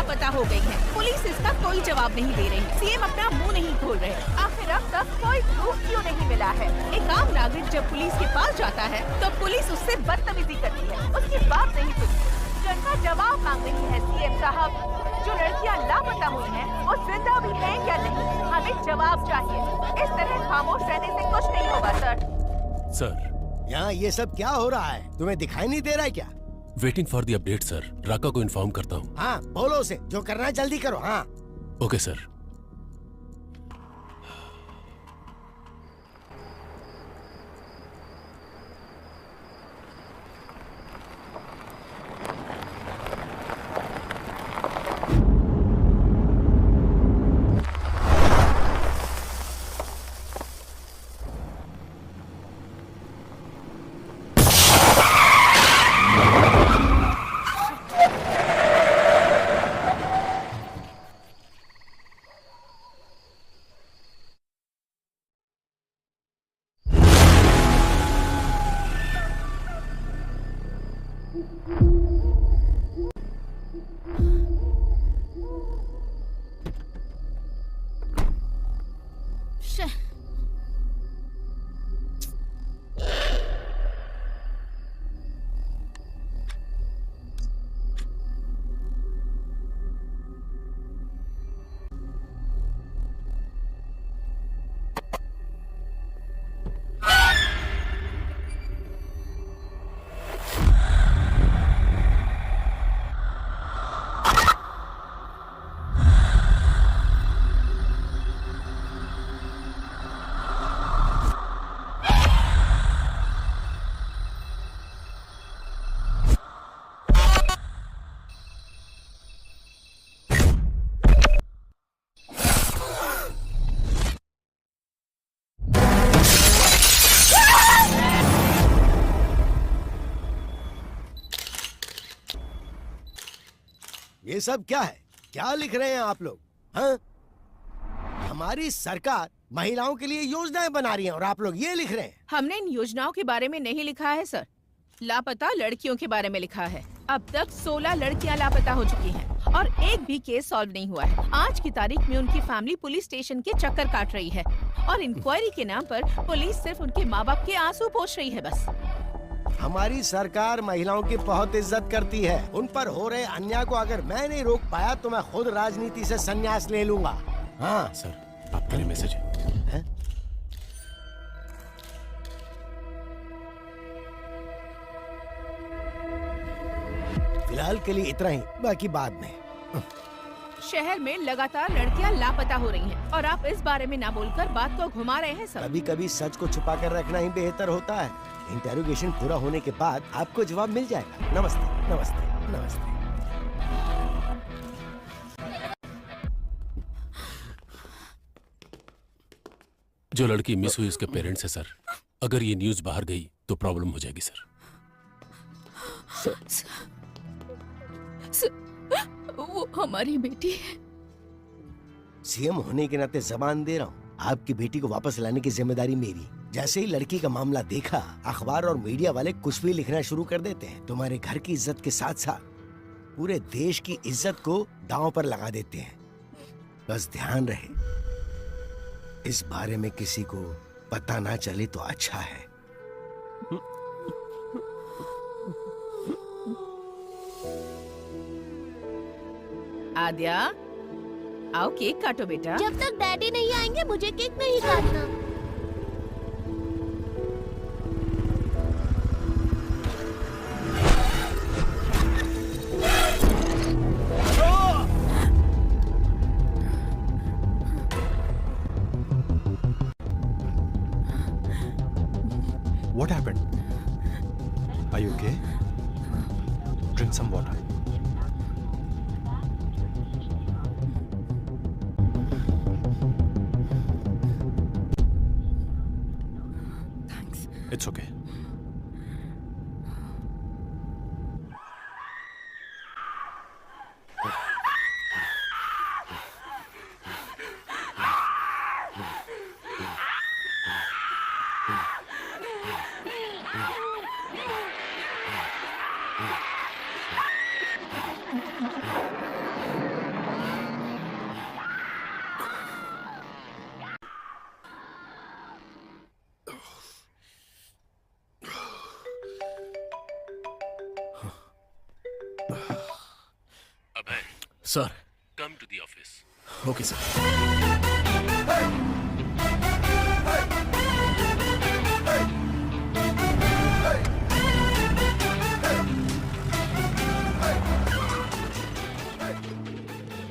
लापता हो गई हैं। पुलिस इसका कोई जवाब नहीं दे रही। सीएम अपना मुंह नहीं खोल रहे। आखिर अब तक कोई प्रूफ क्यों नहीं मिला है? एक आम नागरिक जब पुलिस के पास जाता है तो पुलिस उससे बदतमीजी करती है, उसकी बात नहीं सुनती। जनता जवाब मांग रही है सीएम साहब। जो लड़कियां लापता हुई हैं, वो जिंदा भी हैं या नहीं, हमें जवाब चाहिए। इस तरह खामोश रहने से कुछ नहीं होगा सर। यहाँ ये सब क्या हो रहा है? तुम्हें दिखाई नहीं दे रहा है क्या? Waiting for the update sir. Raka को इन्फॉर्म करता हूँ। हाँ बोलो उसे, जो करना है जल्दी करो। हाँ ओके सर। ये सब क्या है? क्या लिख रहे हैं आप लोग? हाँ? हमारी सरकार महिलाओं के लिए योजनाएं बना रही है और आप लोग ये लिख रहे हैं? हमने इन योजनाओं के बारे में नहीं लिखा है सर, लापता लड़कियों के बारे में लिखा है। अब तक 16 लड़कियां लापता हो चुकी हैं और एक भी केस सॉल्व नहीं हुआ है। आज की तारीख में उनकी फैमिली पुलिस स्टेशन के चक्कर काट रही है और इंक्वायरी के नाम पर पुलिस सिर्फ उनके माँ बाप के आंसू पोंछ रही है बस। हमारी सरकार महिलाओं की बहुत इज्जत करती है। उन पर हो रहे अन्याय को अगर मैं नहीं रोक पाया तो मैं खुद राजनीति से संन्यास ले लूंगा। हाँ सर, आपके लिए मैसेज है। फिलहाल के लिए इतना ही, बाकी बाद में। शहर में लगातार लड़कियां लापता हो रही हैं और आप इस बारे में ना बोलकर बात को घुमा रहे हैं सर। कभी कभी सच को छुपा कर रखना ही बेहतर होता है। इंटेरोगेशन पूरा होने के बाद आपको जवाब मिल जाएगा। नमस्ते नमस्ते नमस्ते। जो लड़की मिस हुई उसके पेरेंट्स है सर। अगर ये न्यूज बाहर गई तो प्रॉब्लम हो जाएगी सर। वो हमारी बेटी है। सीएम होने के नाते जबान दे रहा हूँ, आपकी बेटी को वापस लाने की जिम्मेदारी मेरी। जैसे ही लड़की का मामला देखा, अखबार और मीडिया वाले कुछ भी लिखना शुरू कर देते हैं। तुम्हारे घर की इज्जत के साथ साथ पूरे देश की इज्जत को दांव पर लगा देते हैं। बस ध्यान रहे, इस बारे में किसी को पता ना चले तो अच्छा है। आद्या, आओ केक काटो बेटा। जब तक डैडी नहीं आएंगे मुझे केक नहीं काटना। What happened? Are you okay? Drink some water. Thanks. It's okay. Sir come to the office. Okay sir.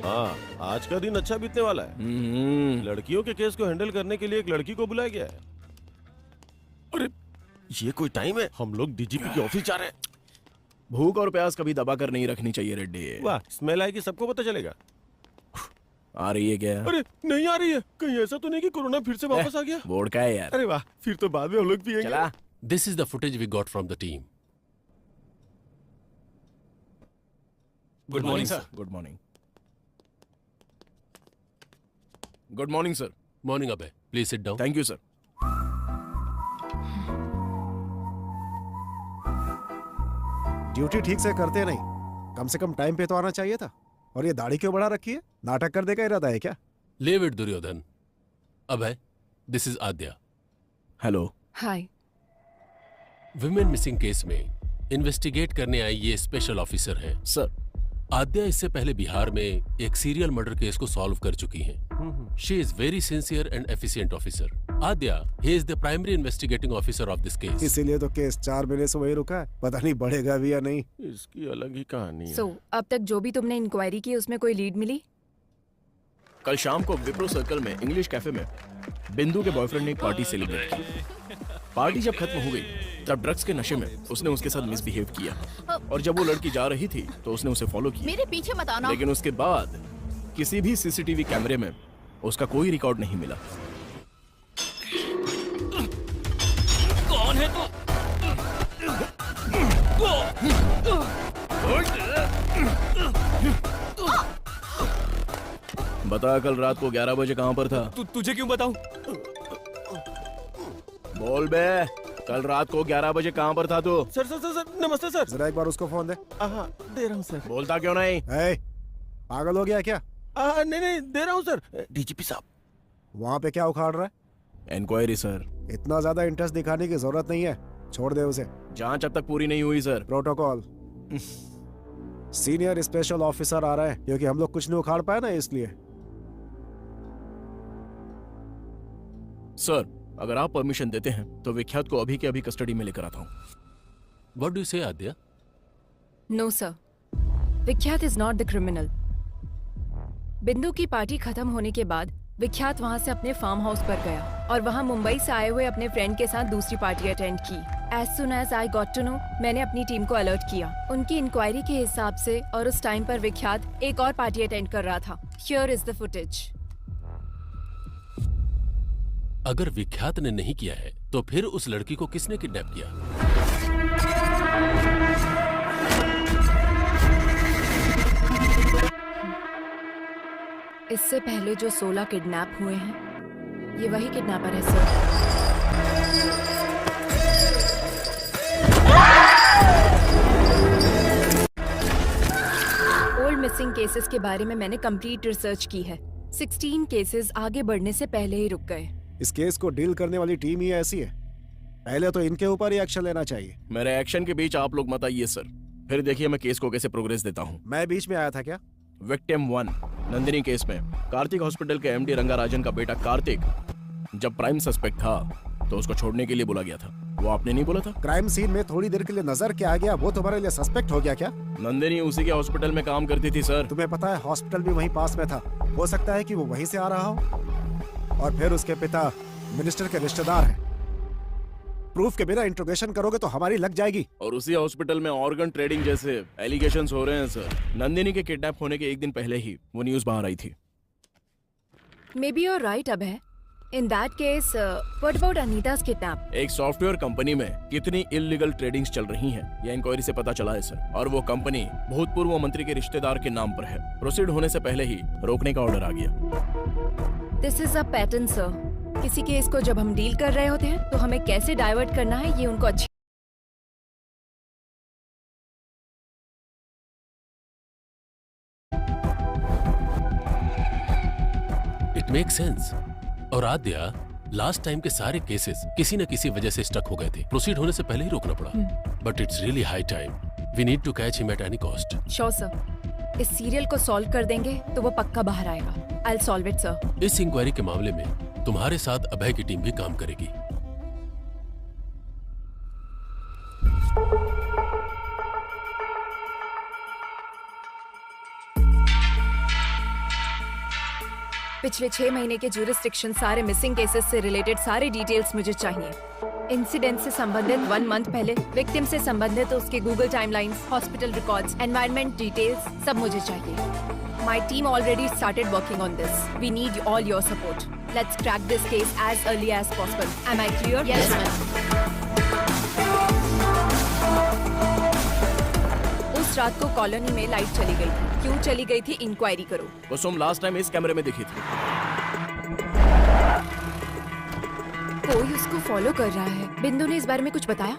हाँ, आज का दिन अच्छा बीतने वाला है। लड़कियों के केस को हैंडल करने के लिए एक लड़की को बुलाया गया है। अरे ये कोई टाइम है? हम लोग डीजीपी के ऑफिस जा रहे हैं। भूख और प्यास कभी दबा कर नहीं रखनी चाहिए रेड्डी। वाह, स्मेल आएगी सबको पता चलेगा। आ रही है क्या? अरे नहीं आ रही है। कहीं ऐसा तो नहीं कि कोरोना फिर से वापस आ गया? बोर्ड का है यार। अरे वाह, फिर तो बाद में हम लोग पिएंगे। चला। This is the footage we got from the team. Good morning sir. Good morning. Good morning sir. Morning, Abhay. Please sit down. Thank you sir. Duty ठीक से करते नहीं, कम से कम टाइम पे तो आना चाहिए था। और ये दाढ़ी क्यों बढ़ा रखी है? नाटक करने का इरादा है क्या? Leave it, Duryodhan. Abhay, this is Adya. Hello. Hi. Women missing case में इन्वेस्टिगेट करने आई ये स्पेशल ऑफिसर हैं। सर आद्या इससे पहले बिहार में एक सीरियल मर्डर केस को सॉल्व कर चुकी हैं। She is very sincere and efficient officer. Adya, he is the primary investigating officer of this case. इसीलिए तो केस 4 महीने से वही रुका है, पता नहीं बढ़ेगा भी या नहीं। इसकी अलग ही कहानी है। अब तक जो भी तुमने इंक्वायरी की उसमें कोई लीड मिली? कल शाम को विप्रो सर्कल में इंग्लिश कैफे में बिंदु के बॉयफ्रेंड ने एक पार्टी सेलिब्रेट की। पार्टी जब खत्म हो गई तब ड्रग्स के नशे में उसने उसके साथ मिसबिहेव किया और जब वो लड़की जा रही थी तो उसने उसे फॉलो किया। मेरे पीछे मत आना। लेकिन उसके बाद किसी भी सीसीटीवी कैमरे में उसका कोई रिकॉर्ड नहीं मिला। कौन है तू? बता कल रात को 11 बजे कहाँ पर था? तुझे क्यों बताऊं? बोल बे, कल रात को 11 बजे कहाँ पर था तू? सर सर सर सर, नमस्ते सर। जरा एक बार उसको फोन दे। हाँ, दे रहा हूँ सर। बोलता क्यों नहीं? ए, पागल हो गया क्या? नहीं नहीं, दे रहा हूँ सर। डीजीपी साहब। वहाँ पे क्या उखाड़ रहा है? Inquiry sir. इतना ज्यादा इंटरेस्ट दिखाने की जरूरत नहीं है, छोड़ दे उसे। जांच अब तक पूरी नहीं हुई sir. Protocol. Senior special officer आ रहा है, क्योंकि हम लोग कुछ नहीं उखाड़ पाए ना, इसलिए। सर अगर आप परमिशन देते हैं तो विख्यात को अभी के अभी कस्टडी में लेकर आता हूँ। What do you say, Adya? No sir, Vikhyat is not the criminal. Bindu की पार्टी खत्म होने के बाद विख्यात वहां से अपने फार्म हाउस पर गया और वहां मुंबई से आए हुए अपने फ्रेंड के साथ दूसरी पार्टी अटेंड की। As soon as I got to know, मैंने अपनी टीम को अलर्ट किया। उनकी इंक्वायरी के हिसाब से और उस टाइम पर विख्यात एक और पार्टी अटेंड कर रहा था। Here is the footage. अगर विख्यात ने नहीं किया है तो फिर उस लड़की को किसने किडनैप किया? इससे पहले जो 16 किडनैप हुए हैं, ये वही किडनैपर है सर। ओल्ड मिसिंग केसेस के बारे में मैंने कंप्लीट रिसर्च की है। 16 केसेस आगे बढ़ने से पहले ही रुक गए। इस केस को डील करने वाली टीम ही ऐसी है, पहले तो इनके ऊपर ही एक्शन लेना चाहिए। मेरे एक्शन के बीच आप लोग मत आइए सर, फिर देखिए मैं केस को कैसे प्रोग्रेस देता हूँ। मैं बीच में आया था क्या? विक्टिम 1 नंदिनी केस में कार्तिक हॉस्पिटल के एमडी रंगाराजन का बेटा कार्तिक जब प्राइम सस्पेक्ट था तो उसको छोड़ने के लिए बोला गया था। वो आपने नहीं बोला था? क्राइम सीन में थोड़ी देर के लिए नजर के आ गया, वो तुम्हारे लिए सस्पेक्ट हो गया क्या? नंदिनी उसी के हॉस्पिटल में काम करती थी सर। तुम्हें पता है हॉस्पिटल भी वहीं पास में था, हो सकता है कि वो वहीं से आ रहा हो। और फिर उसके पिता मिनिस्टर के रिश्तेदार हैं। प्रूफ के बिना इंट्रोगेशन करोगे तो हमारी लग जाएगी। और उसी हॉस्पिटल में ऑर्गन ट्रेडिंग जैसे एलिगेशंस हो रहे हैं सर। नंदिनी के किडनैप होने के एक दिन पहले ही वो न्यूज बाहर आई थी। May be you are right Abhay. In that case what about Anita's kidnap? एक सॉफ्टवेयर कंपनी में कितनी इलीगल ट्रेडिंग्स चल रही हैं, ये इंक्वायरी से पता चला है सर। और वो कंपनी भूतपूर्व मंत्री के रिश्तेदार के नाम पर है। प्रोसीड होने से पहले ही रोकने का ऑर्डर आ गया। This is a pattern sir. किसी केस को जब हम डील कर रहे होते हैं तो हमें कैसे डाइवर्ट करना है ये उनको अच्छी। It make sense. और आद्या, लास्ट टाइम के सारे केसेस किसी न किसी वजह से स्टक हो गए थे। प्रोसीड होने से पहले ही रोकना पड़ा। But it's really high time. We need to catch him at any cost. Sure sir. इस सीरियल को सॉल्व कर देंगे तो वो पक्का बाहर आएगा। I will solve it sir. इस इंक्वायरी के मामले में तुम्हारे साथ अभय की टीम भी काम करेगी। पिछले 6 महीने के ज्यूरिसडिक्शन, सारे मिसिंग केसेस से रिलेटेड सारे डिटेल्स मुझे चाहिए। इंसिडेंट से संबंधित 1 मंथ पहले, विक्टिम से संबंधित उसके Google timelines, hospital records, environment details सब मुझे चाहिए। My team already started working on this. We need all your support. Let's crack this case as early as possible. Am I clear? Yes ma'am. उस रात को colony में light चली गई थी। क्यों चली गई थी, इंक्वायरी करो। वो तुम लास्ट टाइम इस कैमरे में दिखी थी। कोई उसको फॉलो कर रहा है। बिंदु ने इस बारे में कुछ बताया?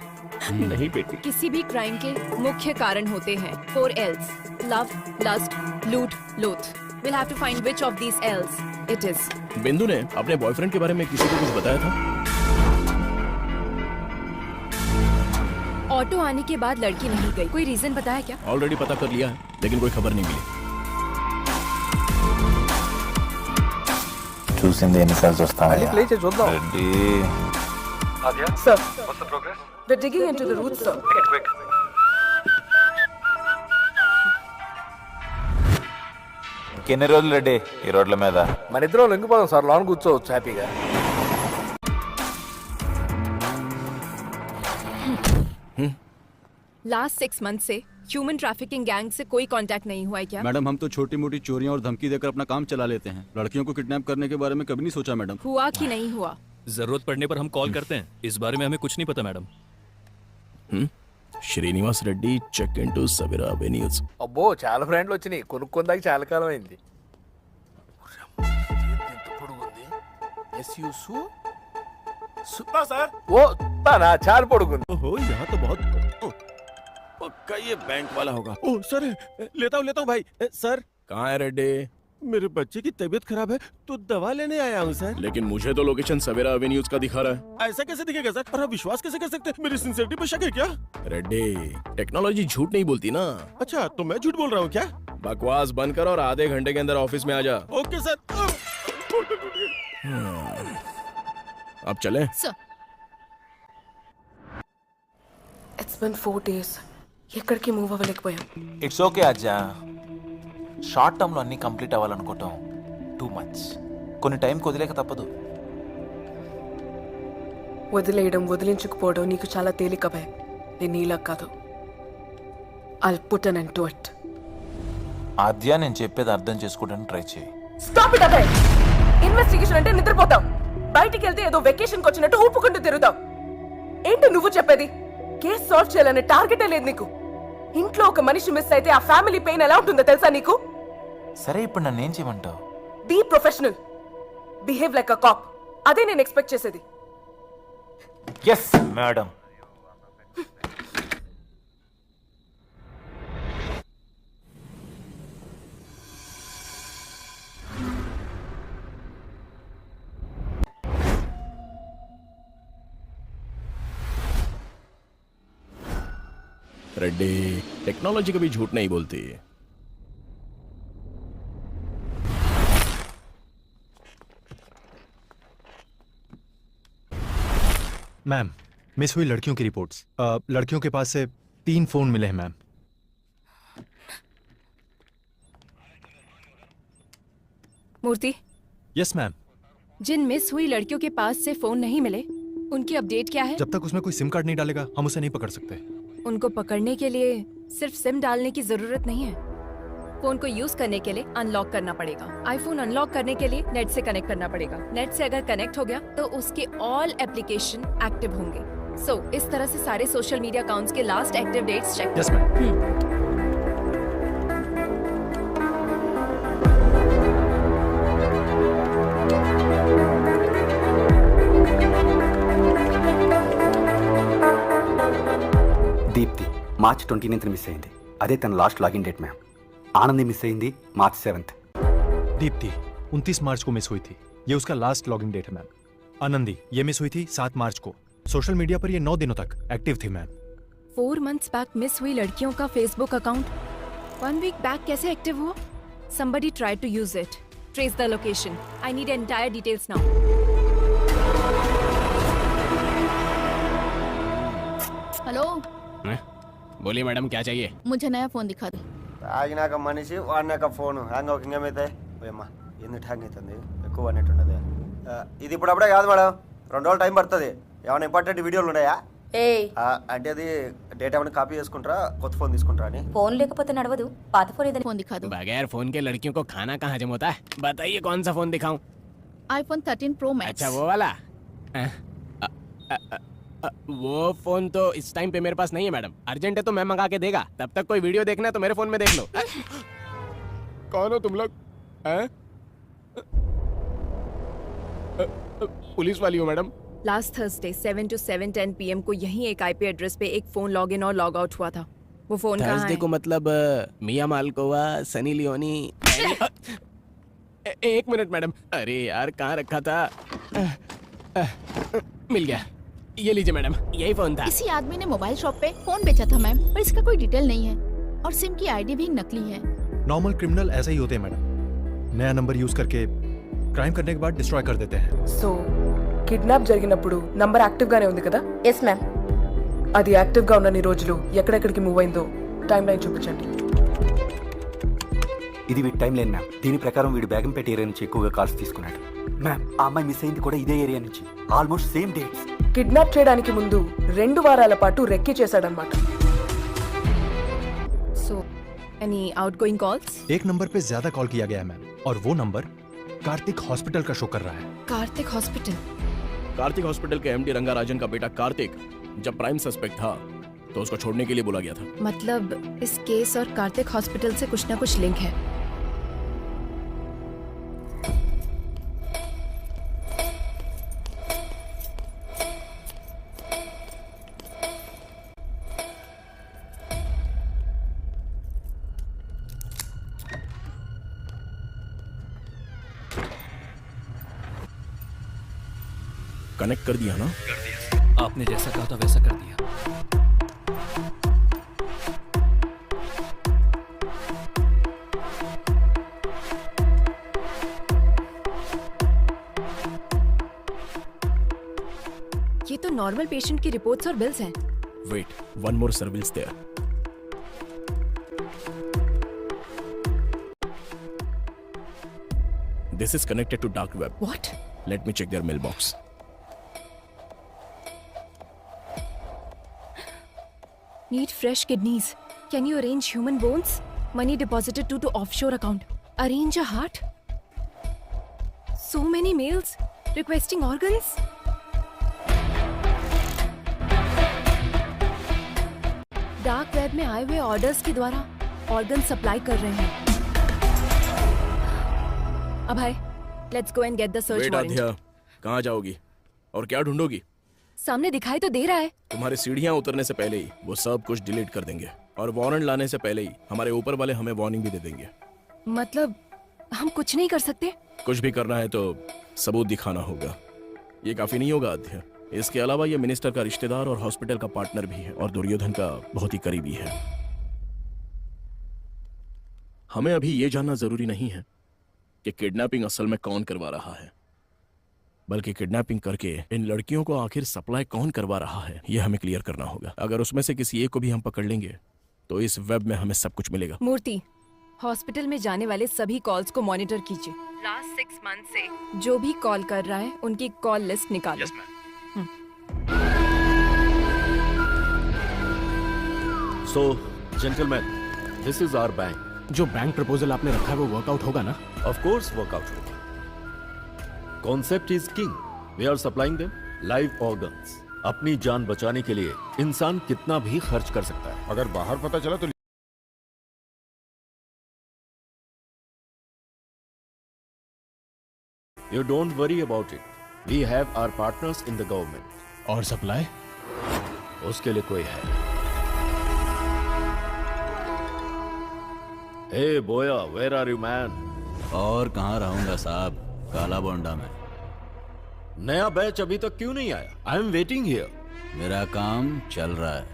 नहीं बेटी। किसी भी क्राइम के मुख्य कारण होते हैं 4 L's: लव, लस्ट, लूट, लोथ। We'll have to find which of these L's it is. बिंदु ने अपने बॉयफ्रेंड के बारे में किसी को कुछ बताया था? ऑटो आने के बाद लड़की नहीं गई। कोई रीजन बताया क्या? ऑलरेडी पता कर लिया है, लेकिन कोई खबर नहीं मिली। చూసింది ఎన్నిసార్లు చూస్తామయ్యా ప్లే చేసి చూద్దాం. Reddy Sir, what's the progress? They're digging into the roots, sir. quick ఇంకెన్ని రోజులు రెడ్డి ఈ రోడ్ల మీద మన ఇద్దరం లొంగిపోదాం సార్, లోన్ కూర్చోవచ్చు హ్యాపీగా. लास्ट 6 मंथ से ह्यूमन ट्रैफिकिंग गैंग से कोई कांटेक्ट नहीं हुआ है क्या? मैडम हम तो छोटी मोटी चोरियां और धमकी देकर अपना काम चला लेते हैं। लड़कियों को किडनैप करने के बारे में कभी नहीं सोचा मैडम। हुआ कि नहीं हुआ? जरूरत पड़ने पर हम कॉल करते हैं। इस बारे में हमें कुछ नहीं पता madam. Srinivas Reddy check into Savira avenues. అబ్బో చాలా ఫ్రెండ్లు వచ్చినాయి, కొనుక్కుందాక చాలా కాలం అయింది. सर ఓ తానా చాలా పొడుగుంది. ओहो यहाँ तो बहुत पक्का ये बैंक वाला होगा। ओह सर लेता हूँ भाई। सर कहाँ है रेड्डी? मेरे बच्चे की तबीयत खराब है तो दवा लेने आया हूँ सर। लेकिन मुझे तो लोकेशन सवेरा एवेन्यूज का दिखा रहा है। ऐसा कैसे दिखेगा सर? और आप विश्वास कैसे कर सकते हैं? मेरी सिंसियरिटी पर शक है क्या? रेड्डी, टेक्नोलॉजी झूठ नहीं बोलती ना। अच्छा तो मैं झूठ बोल रहा हूँ क्या? बकवास बंद कर और आधे घंटे के अंदर ऑफिस में आ जा। Okay sir. अब चले। It's been 4 days. ఎక్కడికి మూవ్ అవ్వలేకపోయాం. It's okay Ajja. Short term లో అన్ని కంప్లీట్ అవ్వాలనుకోవటం టూ మచ్. కొన్ని టైం వదిలేక తప్పదు. వదిలేయడం, వదిలించుకుపోవడం నీకు చాలా తేలిక భయ. నేను నీలా కాదు. I'll put an end to it. ఆద్య నేను చెప్పేది అర్థం చేసుకోవడానికి ట్రై చేయి. Stop it Abhay. ఇన్వెస్టిగేషన్ అంటే నిద్రపోతాం. బయటికి వెళ్తే ఏదో వెకేషన్కి వచ్చినట్టు ఊపుకుంటూ తిరుగుతాం. ఏంటి నువ్వు చెప్పేది? కేసు సాల్వ్ చేయాలనే టార్గెటే లేదు నీకు. ఇంట్లో ఒక మనిషి మిస్ అయితే ఆ ఫ్యామిలీ పెయిన్ ఎలా ఉంటుందో తెలుసా నీకు? సరే ఇప్పుడు నన్ను ఏం చేయమంటావు? Be professional, behave like a cop. అదే నేను ఎక్స్పెక్ట్ చేసేది. Yes madam. रेड्डी, टेक्नोलॉजी कभी झूठ नहीं बोलती। मैम, मिस हुई लड़कियों की रिपोर्ट्स। लड़कियों के पास से 3 फोन मिले हैं मैम। मूर्ति, यस मैम। जिन मिस हुई लड़कियों के पास से फोन नहीं मिले, उनकी अपडेट क्या है? जब तक उसमें कोई सिम कार्ड नहीं डालेगा हम उसे नहीं पकड़ सकते। उनको पकड़ने के लिए सिर्फ सिम डालने की जरूरत नहीं है। फोन को यूज करने के लिए अनलॉक करना पड़ेगा। आईफोन अनलॉक करने के लिए नेट से कनेक्ट करना पड़ेगा। नेट से अगर कनेक्ट हो गया तो उसके ऑल एप्लीकेशन एक्टिव होंगे। सो इस तरह से सारे सोशल मीडिया अकाउंट्स के last active dates check. Yes ma'am. Deepti March 29th miss అయింది. అదే తన last login date ma'am. Anandi miss अయింది मार्च 7th. दीप्ति 29 मार्च को मिस हुई थी, ये उसका लास्ट लॉगिन डेट है मैम. आनंदी ये मिस हुई थी 7 मार्च को. सोशल मीडिया पर ये 9 दिनों तक एक्टिव थी मैम. 4 months बैक मिस हुई लड़कियों का फेसबुक अकाउंट 1 week back कैसे एक्टिव हुआ? Somebody tried to use it. Trace the location. I need entire details now. Hello, बोलिए मैडम, क्या चाहिए? मुझे नया फोन दिखा दो। తాగినాక మనిషి వాడినాక ఫోన్ హ్యాంగ్ అవుతుంది ఏమైతే అమ్మా ఎందుకు హ్యాంగ్ అవుతుంది ఎక్కువ నెట్ ఉండదు ఇది ఇప్పుడు అప్పుడే కాదు మేడం 2 రోజులు టైం పడుతుంది ఏమైనా ఇంపార్టెంట్ వీడియోలు ఉన్నాయా అంటే అది డేటా ఏమైనా కాపీ చేసుకుంటారా కొత్త ఫోన్ తీసుకుంటారా అని फोन లేకపోతే నడవదు పాత फोन ఏదైనా फोन दिखा दो। बगैर फोन के लड़कियों को खाना कहाँ हजम होता है? बताइए कौन सा फोन दिखाऊं? iPhone 13 Pro Max। अच्छा वो वाला? वो फोन तो इस टाइम पे मेरे पास नहीं है मैडम। अर्जेंट है तो मैं मंगा के देगा। तब तक कोई वीडियो देखना है तो मेरे फोन में देख लो। कौन हो तुम लोग? पुलिस वाली हो madam? Last Thursday 7 to 7:10 PM को यही एक IP एड्रेस पे एक फोन लॉग इन और लॉग आउट हुआ था। वो फोन कहाँ है? थर्सडे को मतलब मिया मालकोवा, सनी लियोनी। एक मिनट मैडम। अरे यार कहाँ रखा था? मिल गया। ये लीजिए मैडम, यही फोन था। किसी आदमी ने मोबाइल शॉप पे फोन बेचा था मैम, पर इसका कोई डिटेल नहीं है और सिम की आईडी भी नकली है। नॉर्मल क्रिमिनल ऐसे ही होते हैं मैडम, नया नंबर यूज करके क्राइम करने के बाद डिस्ट्रॉय कर देते हैं। సో కిడ్నాప్ జరిగినప్పుడు నంబర్ యాక్టివ్ గానే ఉంది కదా? Yes ma'am. అది యాక్టివ్ గా ఉన్నన్ని రోజులు ఎక్కడెక్కడికి మూవ్ అయిందో టైం లైన్ చూపించండి। ఇది వీడి టైం లైన్ మ్యామ్. దీని ప్రకారం వీడు బేగంపేట ఏరియా నుంచి ఎక్కువగా కాల్స్ తీసుకున్నాడు మ్యామ్. ఆ అమ్మాయి మిస్ అయింది కూడా ఇదే ఏరియా నుంచి, ఆల్మోస్ట్ సేమ్ డేట్స్. కిడ్నాప్ చేయడానికి ముందు 2 వారాల పాటు రెక్కి చేశాడన్నమాట। So, any outgoing calls? एक नंबर पे ज्यादा कॉल किया गया है मैम, और वो नंबर कार्तिक हॉस्पिटल का शो कर रहा है। कार्तिक हॉस्पिटल? कार्तिक हॉस्पिटल के एमडी रंगाराजन का बेटा कार्तिक जब प्राइम सस्पेक्ट था तो उसको छोड़ने के लिए बोला गया था। मतलब इस केस और कार्तिक हॉस्पिटल से कुछ ना कुछ लिंक है। कनेक्ट कर दिया ना? कर दिया। आपने जैसा कहा था वैसा कर दिया। ये तो नॉर्मल पेशेंट की रिपोर्ट्स और बिल्स हैं। Wait, one more surveillance there. This is connected to dark web. What? Let me check their mailbox. Need fresh kidneys. Can you arrange human bones? Money deposited to offshore account. Arrange a heart. So many mails requesting organs. Dark web में आए हुए orders के द्वारा organ supply कर रहे हैं। Abhay, let's go and get the search warrant. Aadhya, कहाँ जाओगी और क्या ढूंढोगी? सामने दिखाई तो दे रहा है। तुम्हारी सीढ़ियाँ उतरने से पहले ही वो सब कुछ डिलीट कर देंगे और वारंट लाने से पहले ही हमारे ऊपर वाले हमें वार्निंग भी दे देंगे। मतलब हम कुछ नहीं कर सकते? कुछ भी करना है तो सबूत दिखाना होगा। ये काफी नहीं होगा अध्या। इसके अलावा ये मिनिस्टर का रिश्तेदार और हॉस्पिटल का पार्टनर भी है और दुर्योधन का बहुत ही करीबी है। हमें अभी ये जानना जरूरी नहीं है कि किडनैपिंग असल में कौन करवा रहा है, बल्कि किडनैपिंग करके इन लड़कियों को आखिर सप्लाई कौन करवा रहा है ये हमें क्लियर करना होगा। अगर उसमें से किसी एक को भी हम पकड़ लेंगे तो इस वेब में हमें सब कुछ मिलेगा। मूर्ति, हॉस्पिटल में जाने वाले सभी कॉल्स को मॉनिटर कीजिए। लास्ट 6 मंथ से जो भी कॉल कर रहा है उनकी कॉल लिस्ट निकालो। So, gentlemen, this is our bank. जो बैंक प्रपोजल आपने रखा है वो वर्कआउट होगा ना? Of course, workout होगा. Concept is king. We are supplying them live organs. अपनी जान बचाने के लिए इंसान कितना भी खर्च कर सकता है। अगर बाहर पता चला तो You don't worry about it. We have our partners in the government. और सप्लाई? उसके लिए कोई है। Hey boya, where are you man? और कहाँ रहूंगा साहब, काला बोंडा में। नया बैच अभी तक क्यों नहीं आया? I am waiting here. मेरा काम चल रहा है,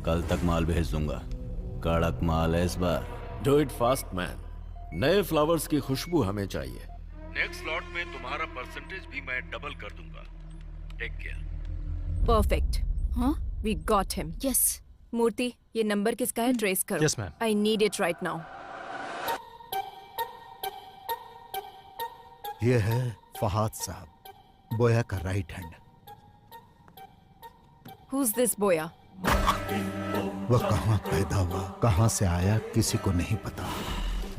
कल तक माल भेज दूंगा। कड़क माल है इस बार, डू इट फास्ट मैन। नए फ्लावर्स की खुशबू हमें चाहिए। नेक्स्ट स्लॉट में तुम्हारा परसेंटेज भी मैं डबल कर दूंगा। Take care. परफेक्ट। हाँ, we got him. Yes. Murthy, ये नंबर किसका है? ट्रेस करो। Yes, ma'am. I need it right now. ये है फहाद साहब, बोया का राइट हैंड। Who's this बोया? वह कहाँ पैदा हुआ, कहाँ से आया, किसी को नहीं पता।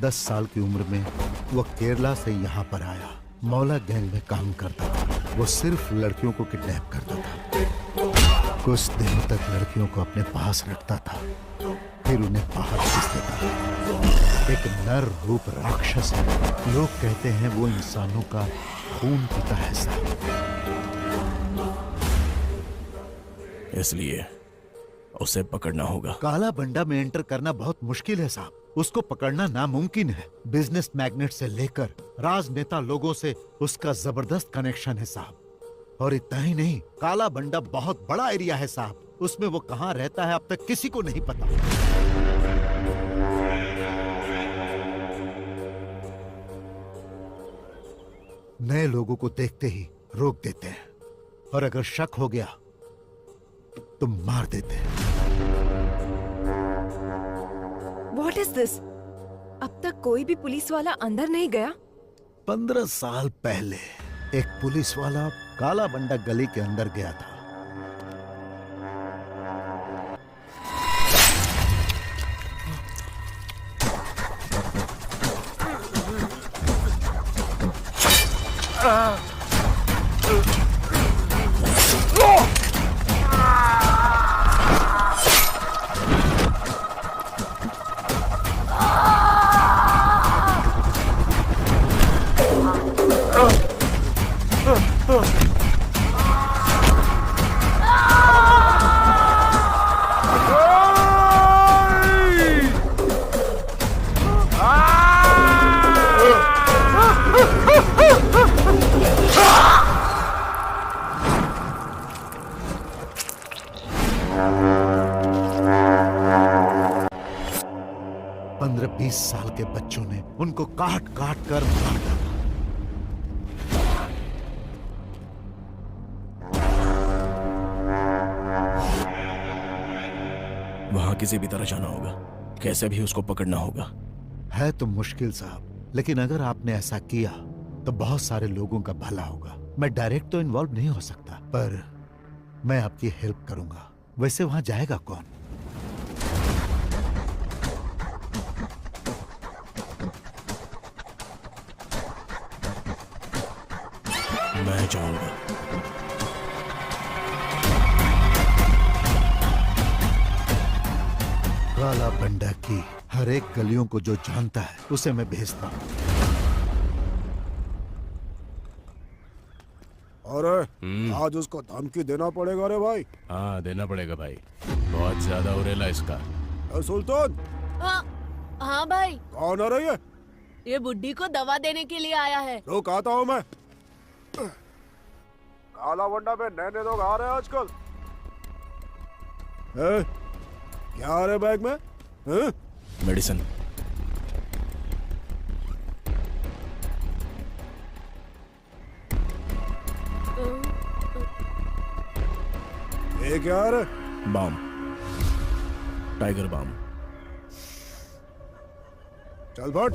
10 साल की उम्र में वह केरला से यहाँ पर आया। मौला गैंग में काम करता था। वो सिर्फ लड़कियों को किडनैप करता था। कुछ दिनों तक लड़कियों को अपने पास रखता था, फिर उन्हें बाहर भेज देता था। एक नर रूप राक्षस है। लोग कहते हैं वो इंसानों का खून पीता है साहब। इसलिए उसे पकड़ना होगा। काला बंडा में एंटर करना बहुत मुश्किल है साहब। उसको पकड़ना नामुमकिन है। बिजनेस मैग्नेट से लेकर राजनेता लोगों से उसका जबरदस्त कनेक्शन है साहब। और इतना ही नहीं, काला बंडा बहुत बड़ा एरिया है साहब। उसमें वो कहाँ रहता है अब तक किसी को नहीं पता। नए लोगों को देखते ही रोक देते हैं, और अगर शक हो गया तो मार देते हैं। What is this? अब तक कोई भी पुलिस वाला अंदर नहीं गया? 15 साल पहले एक पुलिस वाला काला बंडा गली के अंदर गया था। साल के बच्चों ने उनको काट काट कर मार डाला। वहां किसी भी तरह जाना होगा, कैसे भी उसको पकड़ना होगा। है तो मुश्किल साहब, लेकिन अगर आपने ऐसा किया तो बहुत सारे लोगों का भला होगा। मैं डायरेक्ट तो इन्वॉल्व नहीं हो सकता, पर मैं आपकी हेल्प करूंगा। वैसे वहां जाएगा कौन? मैं जाऊंगा। काला बंडा की हर एक गलियों को जो जानता है उसे मैं भेजता हूँ। अरे आज उसको धमकी देना पड़ेगा रे भाई। हाँ देना पड़ेगा भाई, बहुत ज्यादा उरेला इसका। सुल्तान। हाँ भाई। कौन आ रही है? ये बुड्ढी को दवा देने के लिए आया है। रुक आता हूँ मैं। काला बंडा पे नए लोग आ रहे हैं आजकल। क्या आ रहे बैग में? मेडिसिन। ये क्या आ रहा? Balm, Tiger Balm. चल फट।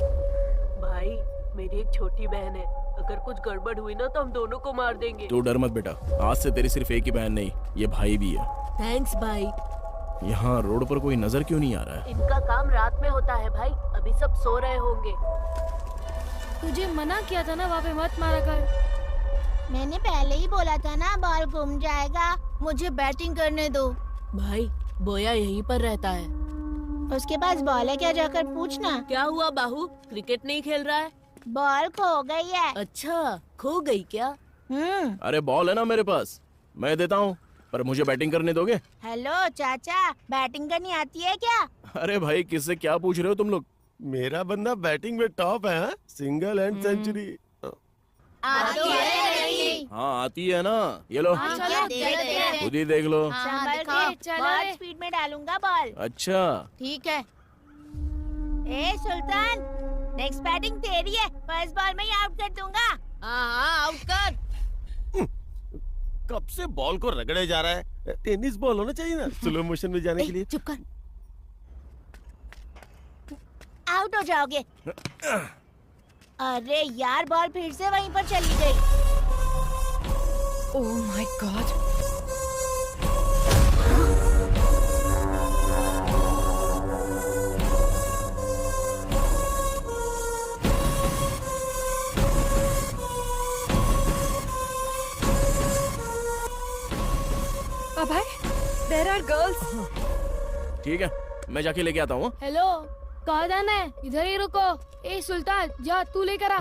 भाई मेरी एक छोटी बहन है, अगर कुछ गड़बड़ हुई ना तो हम दोनों को मार देंगे। तू डर मत बेटा, आज से तेरी सिर्फ एक ही बहन नहीं, ये भाई भी है। थैंक्स भाई। यहाँ रोड पर कोई नजर क्यों नहीं आ रहा है? इनका काम रात में होता है भाई, अभी सब सो रहे होंगे। तुझे मना किया था ना वहाँ पे मत मारा कर। मैंने पहले ही बोला था ना बॉल घूम जाएगा, मुझे बैटिंग करने दो। भाई बोया यहीं पर रहता है। उसके पास बॉल है क्या, जाकर पूछना। क्या हुआ बाहू, क्रिकेट नहीं खेल रहा है? बॉल खो गई है। अच्छा खो गई क्या? अरे बॉल है ना मेरे पास, मैं देता हूँ, पर मुझे बैटिंग करने दोगे? हेलो चाचा, बैटिंग करनी आती है क्या? अरे भाई किससे क्या पूछ रहे हो तुम लोग? मेरा बंदा बैटिंग में टॉप है, सिंगल एंड सेंचुरी। आती है नहीं? हाँ आती है ना, ये लो खुद ही देख लो। संभल के, बहुत स्पीड में डालूंगा बॉल। अच्छा ठीक है। ए सुल्तान, नेक्स्ट बैटिंग तेरी है, फर्स्ट बॉल में ही आउट कर दूंगा। हाँ आउट कर। कब से बॉल को रगड़े जा रहा है? टेनिस बॉल होना चाहिए ना स्लो मोशन में जाने के लिए। चुप कर। आउट हो जाओगे। अरे यार, बॉल फिर से वहीं पर चली गई। Oh my God. Abhay, there are girls. ठीक है, मैं जाके लेके आता हूँ। हेलो, कहाँ जाना है? इधर ही रुको। ए सुल्तान, जा तू लेकर आ।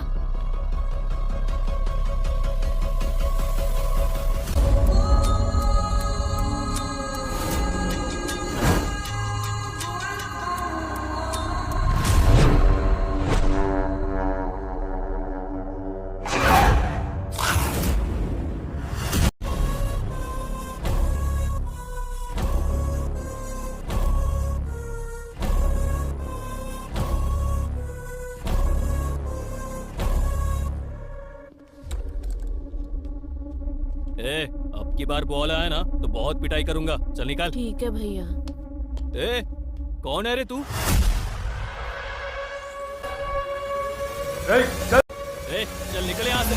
अब की बार बॉल आया ना तो बहुत पिटाई करूंगा। चल निकाल। ठीक है भैया। ए, कौन है रे तू? चल निकल यहाँ से।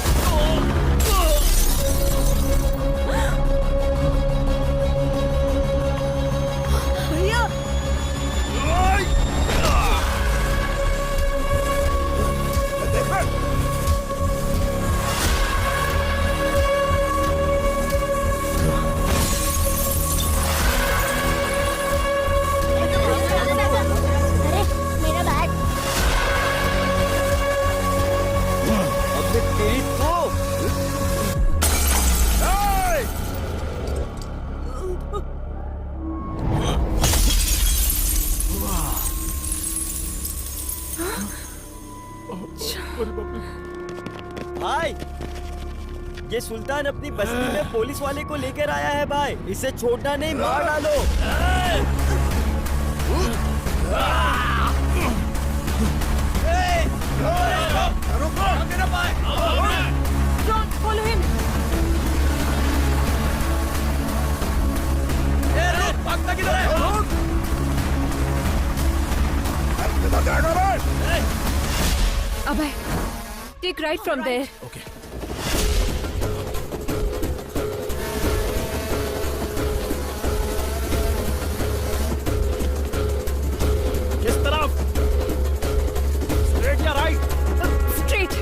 भैया भाई, ये सुल्तान अपनी बस्ती में पुलिस वाले को लेकर आया है भाई। इसे छोड़ना नहीं, मार डालो। Don't follow him. भागता किधर है? अभय, take right from there. Okay. किस तरफ? Straight या right? Straight.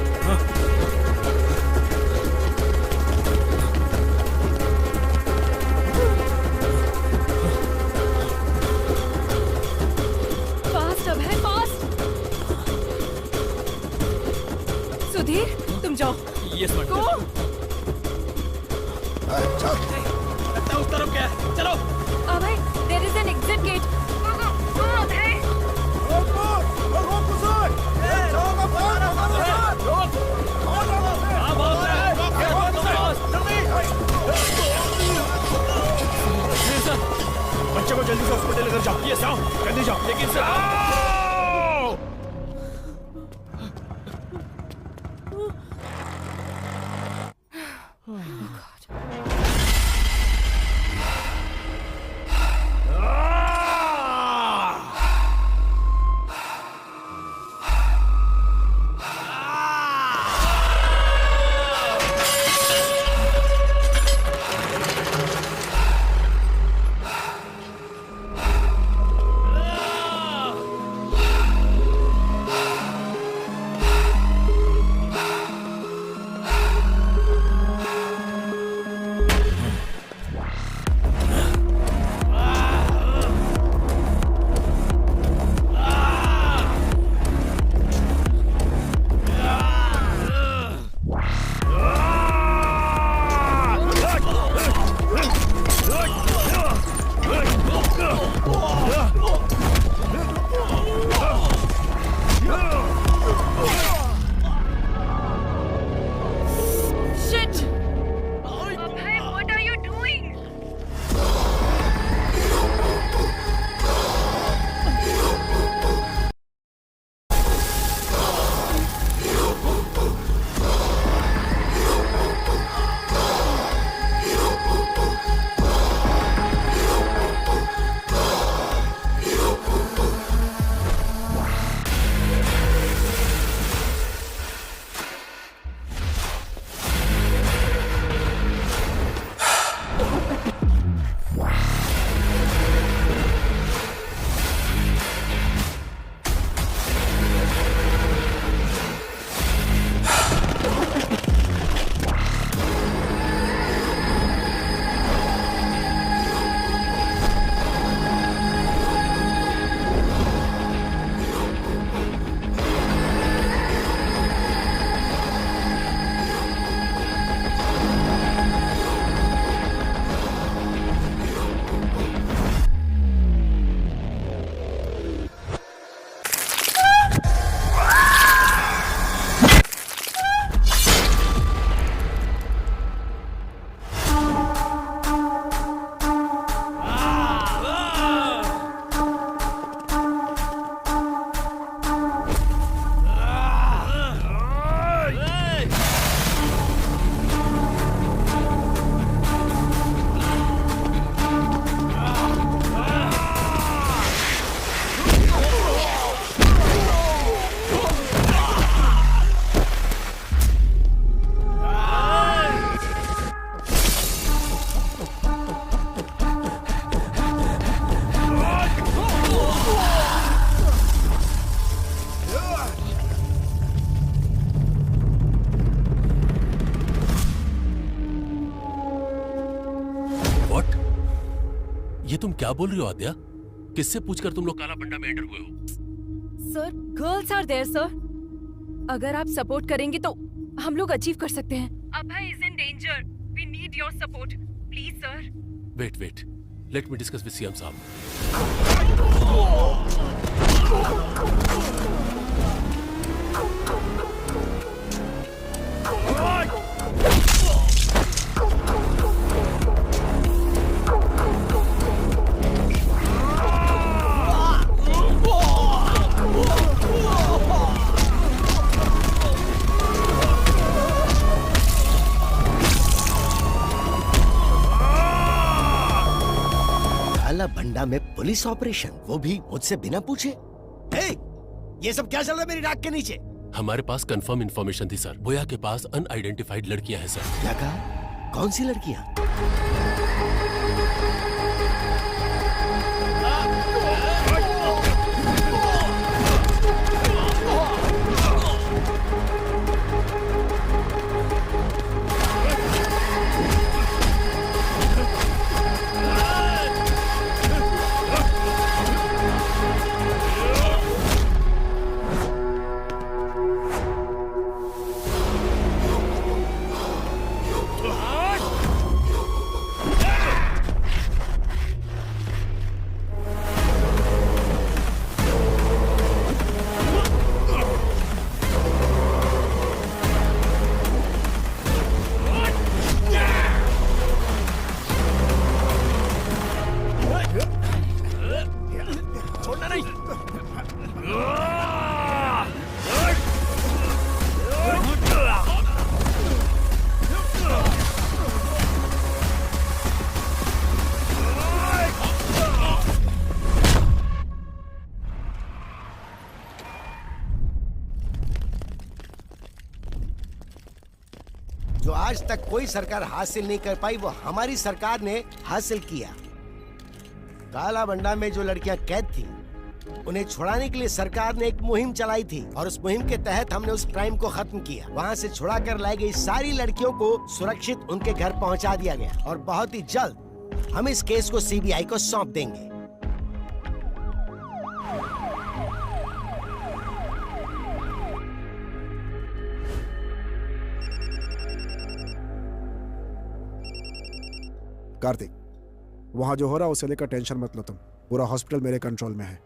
Fast, अभय, fast. सुधीर, तुम जाओ। Yes, madam. Go. उस तरफ क्या है? चलो। अभय, there is an exit gate. बच्चे को जल्दी से हॉस्पिटल लेकर जाओ। ये जाओ, जल्दी जाओ। लेकिन ये तुम क्या बोल रही हो आद्या? किससे पूछकर तुम लोग काला बंडा में एंटर हुए हो? Sir, girls are there sir. अगर आप सपोर्ट करेंगे तो हम लोग अचीव कर सकते हैं। Abhay is in danger. We need your support please sir. Wait, let me discuss with CM साहब। काला भंडा में पुलिस ऑपरेशन, वो भी मुझसे बिना पूछे। हे, ये सब क्या चल रहा है मेरी नाक के नीचे? हमारे पास कंफर्म इंफॉर्मेशन थी सर। बोया के पास अनआइडेंटिफाइड लड़कियां हैं सर। क्या कहा? कौन सी लड़कियां? जो आज तक कोई सरकार हासिल नहीं कर पाई, वो हमारी सरकार ने हासिल किया। काला बंडा में जो लड़कियां कैद थी, उन्हें छुड़ाने के लिए सरकार ने एक मुहिम चलाई थी और उस मुहिम के तहत हमने उस क्राइम को खत्म किया। वहाँ से छुड़ा कर लाई गई सारी लड़कियों को सुरक्षित उनके घर पहुँचा दिया गया और बहुत ही जल्द हम इस केस को सीबीआई को सौंप देंगे। कार्तिक, वहां जो हो रहा है उसे लेकर टेंशन मत लो तुम। पूरा हॉस्पिटल मेरे कंट्रोल में है।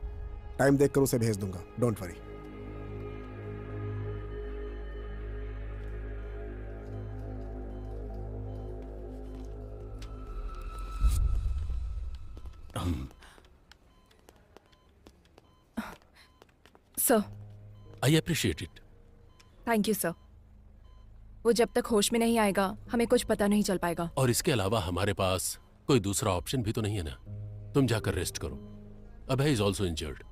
टाइम देखकर उसे भेज दूंगा, don't worry. Sir, I appreciate it. Thank you sir. वो जब तक होश में नहीं आएगा हमें कुछ पता नहीं चल पाएगा। और इसके अलावा हमारे पास कोई दूसरा ऑप्शन भी तो नहीं है ना। तुम जाकर रेस्ट करो। Abhay is also injured.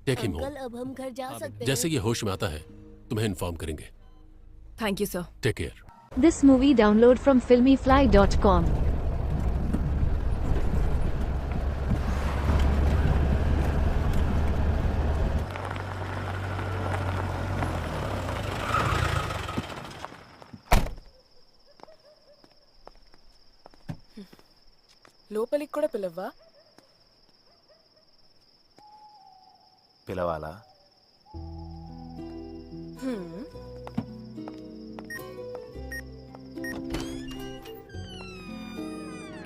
Take him home. अब हम घर जा सकते हैं। जैसे ये होश में आता है तुम्हें इन्फॉर्म करेंगे। Thank you sir. Take care. This movie download from filmyfly.com. లోపలికి కూడా పిలవ్వా? పిలవాలా?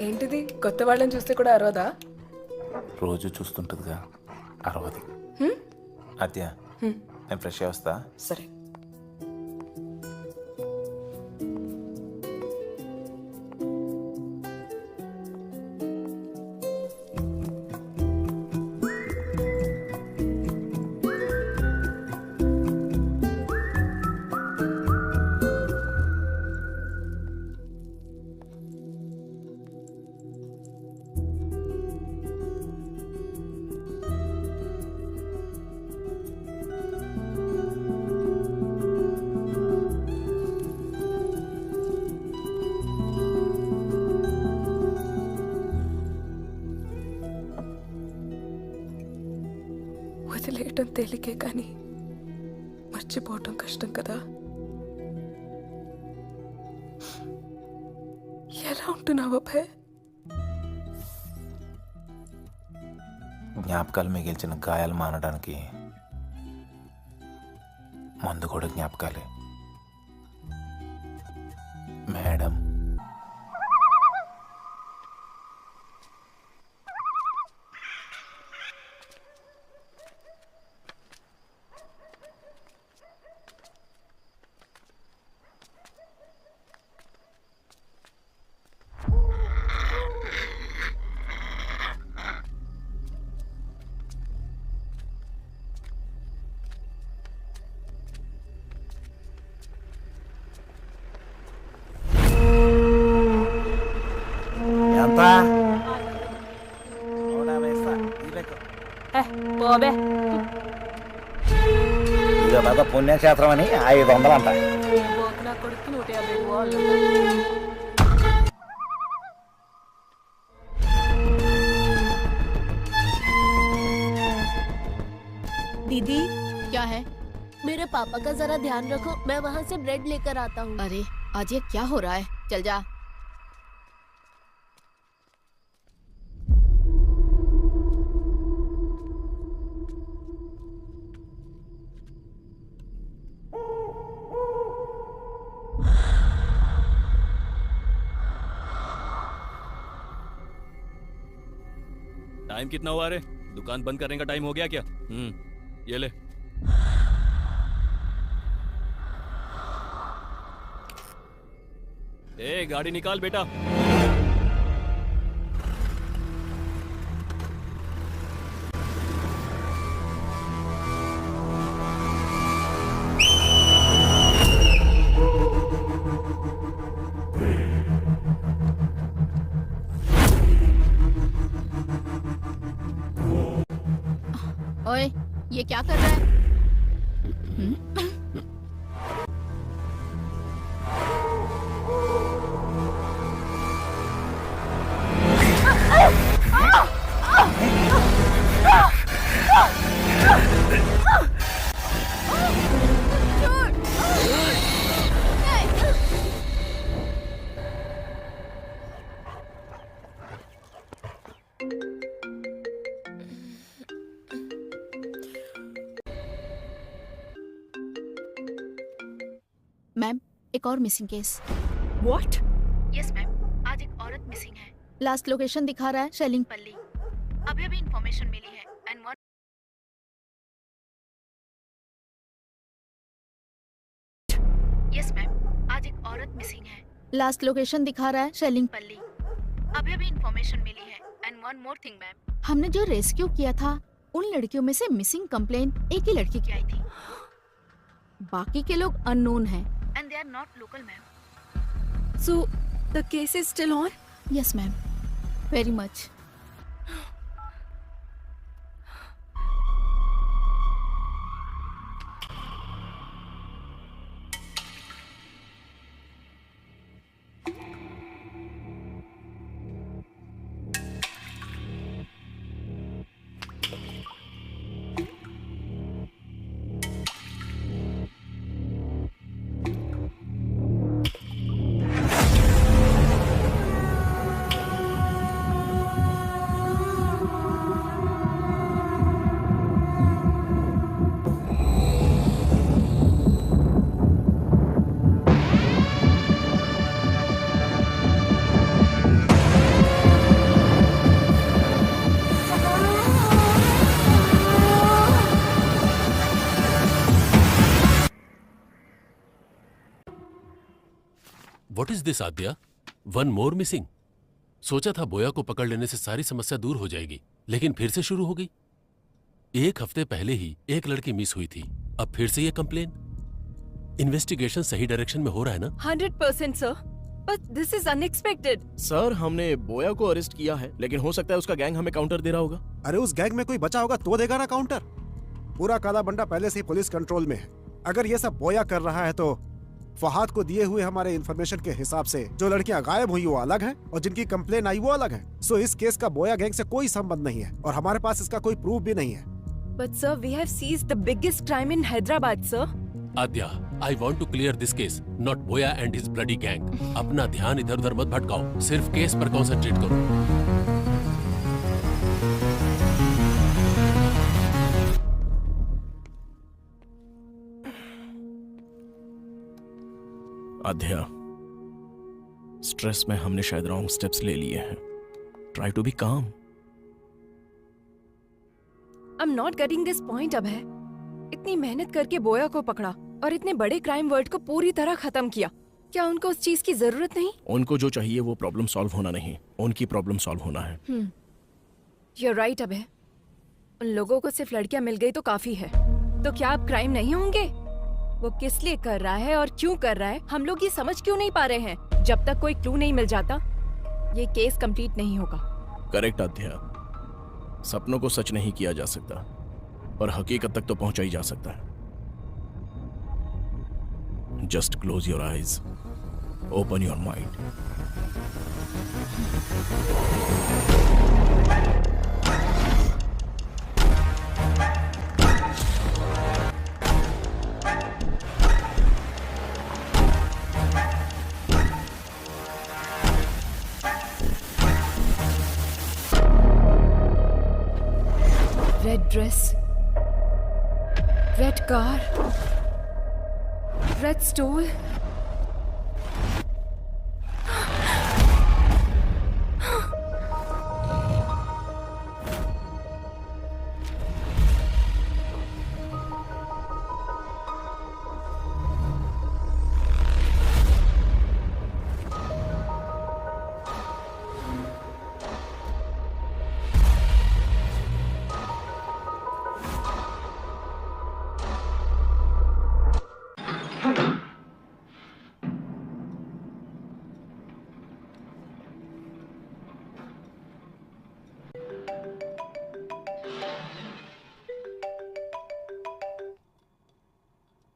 ఏంటిది, కొత్త వాళ్ళని చూస్తే కూడా అరవదా? రోజు చూస్తుంటుందిగా, అరవదు. అద్య నేను ఫ్రెష్ వస్తా. సరే. వదిలేయటం తేలికే కానీ మర్చిపోవటం కష్టం కదా. ఎలా ఉంటున్నావు అభయ్? జ్ఞాపకాలు మిగిల్చిన గాయాలు మానడానికి మందు కూడా జ్ఞాపకాలే. మేడం, పోబే. ఇదో బాగా పుణ్యక్షేత్రం అని 500 అంట. నా కొడుకు 150 వాళ్ళు. दीदी क्या है? मेरे पापा का जरा ध्यान रखो, मैं वहाँ से ब्रेड लेकर आता हूँ। अरे आज ये क्या हो रहा है? चल जा। टाइम कितना हुआ रे? दुकान बंद करने का टाइम हो गया क्या? ये ले। ए गाड़ी निकाल बेटा। ओए, ये क्या कर रहा है? मैम, एक और missing case. What? Yes ma'am, आज एक औरत मिसिंग है। लास्ट लोकेशन दिखा रहा है शेलिंगपल्ली। अभी अभी इंफॉर्मेशन मिली है एंड वन यस मैम, आज एक औरत मिसिंग है। लास्ट लोकेशन दिखा रहा है शेलिंगपल्ली। अभी अभी इंफॉर्मेशन मिली है and one more thing ma'am, हमने जो रेस्क्यू किया था उन लड़कियों में से मिसिंग कंप्लेन एक ही लड़की की आई थी। बाकी के लोग अननोन हैं and they are not local, ma'am. So the case is still on? Yes, ma'am. Very much. What is this, Adya? One more missing. सोचा था बोया को पकड़ लेने से सारी समस्या दूर हो जाएगी, लेकिन फिर से शुरू हो गई। एक हफ्ते पहले ही एक लड़की मिस हुई थी, अब फिर से ये कंप्लेन। इन्वेस्टिगेशन सही डायरेक्शन में हो रहा है ना? 100% sir, but this is unexpected. Sir, हमने बोया को अरेस्ट किया है, लेकिन हो सकता है उसका गैंग हमें काउंटर दे रहा होगा। अरे उस गैंग में कोई बचा होगा तो देगा ना काउंटर। पूरा काला बंडा पहले से ही पुलिस कंट्रोल में है। अगर ये सब बोया कर रहा है तो फहाद को दिए हुए हमारे इंफॉर्मेशन के हिसाब से जो लड़कियां गायब हुई वो अलग हैं और जिनकी कंप्लेन आई वो अलग है। सो इस केस का बोया गैंग से कोई संबंध नहीं है और हमारे पास इसका कोई प्रूफ भी नहीं है। But sir, we have seized the biggest crime in Hyderabad, sir. Adya, I want to clear this case, not Boya and his bloody gang. अपना ध्यान इधर-उधर मत भटकाओ, सिर्फ केस पर कंसंट्रेट करो। आध्या, स्ट्रेस में हमने शायद रॉन्ग स्टेप्स ले लिए हैं। Try to be calm. I am not getting this point Abhay. इतनी मेहनत करके बोया को पकड़ा और इतने बड़े क्राइम वर्ल्ड को पूरी तरह खत्म किया। क्या उनको उस चीज की जरूरत नहीं? उनको जो चाहिए वो प्रॉब्लम सॉल्व होना नहीं, उनकी प्रॉब्लम सॉल्व होना है। यू आर राइट अभय। उन लोगों को सिर्फ लड़कियां मिल गई तो काफी है। तो क्या अब क्राइम नहीं होंगे? वो किस लिए कर रहा है और क्यों कर रहा है, हम लोग ये समझ क्यों नहीं पा रहे हैं? जब तक कोई क्लू नहीं मिल जाता ये केस कंप्लीट नहीं होगा। करेक्ट आध्या। सपनों को सच नहीं किया जा सकता, पर हकीकत तक तो पहुंचा ही जा सकता है। Just close your eyes, open your mind. Red dress, red car, red stole.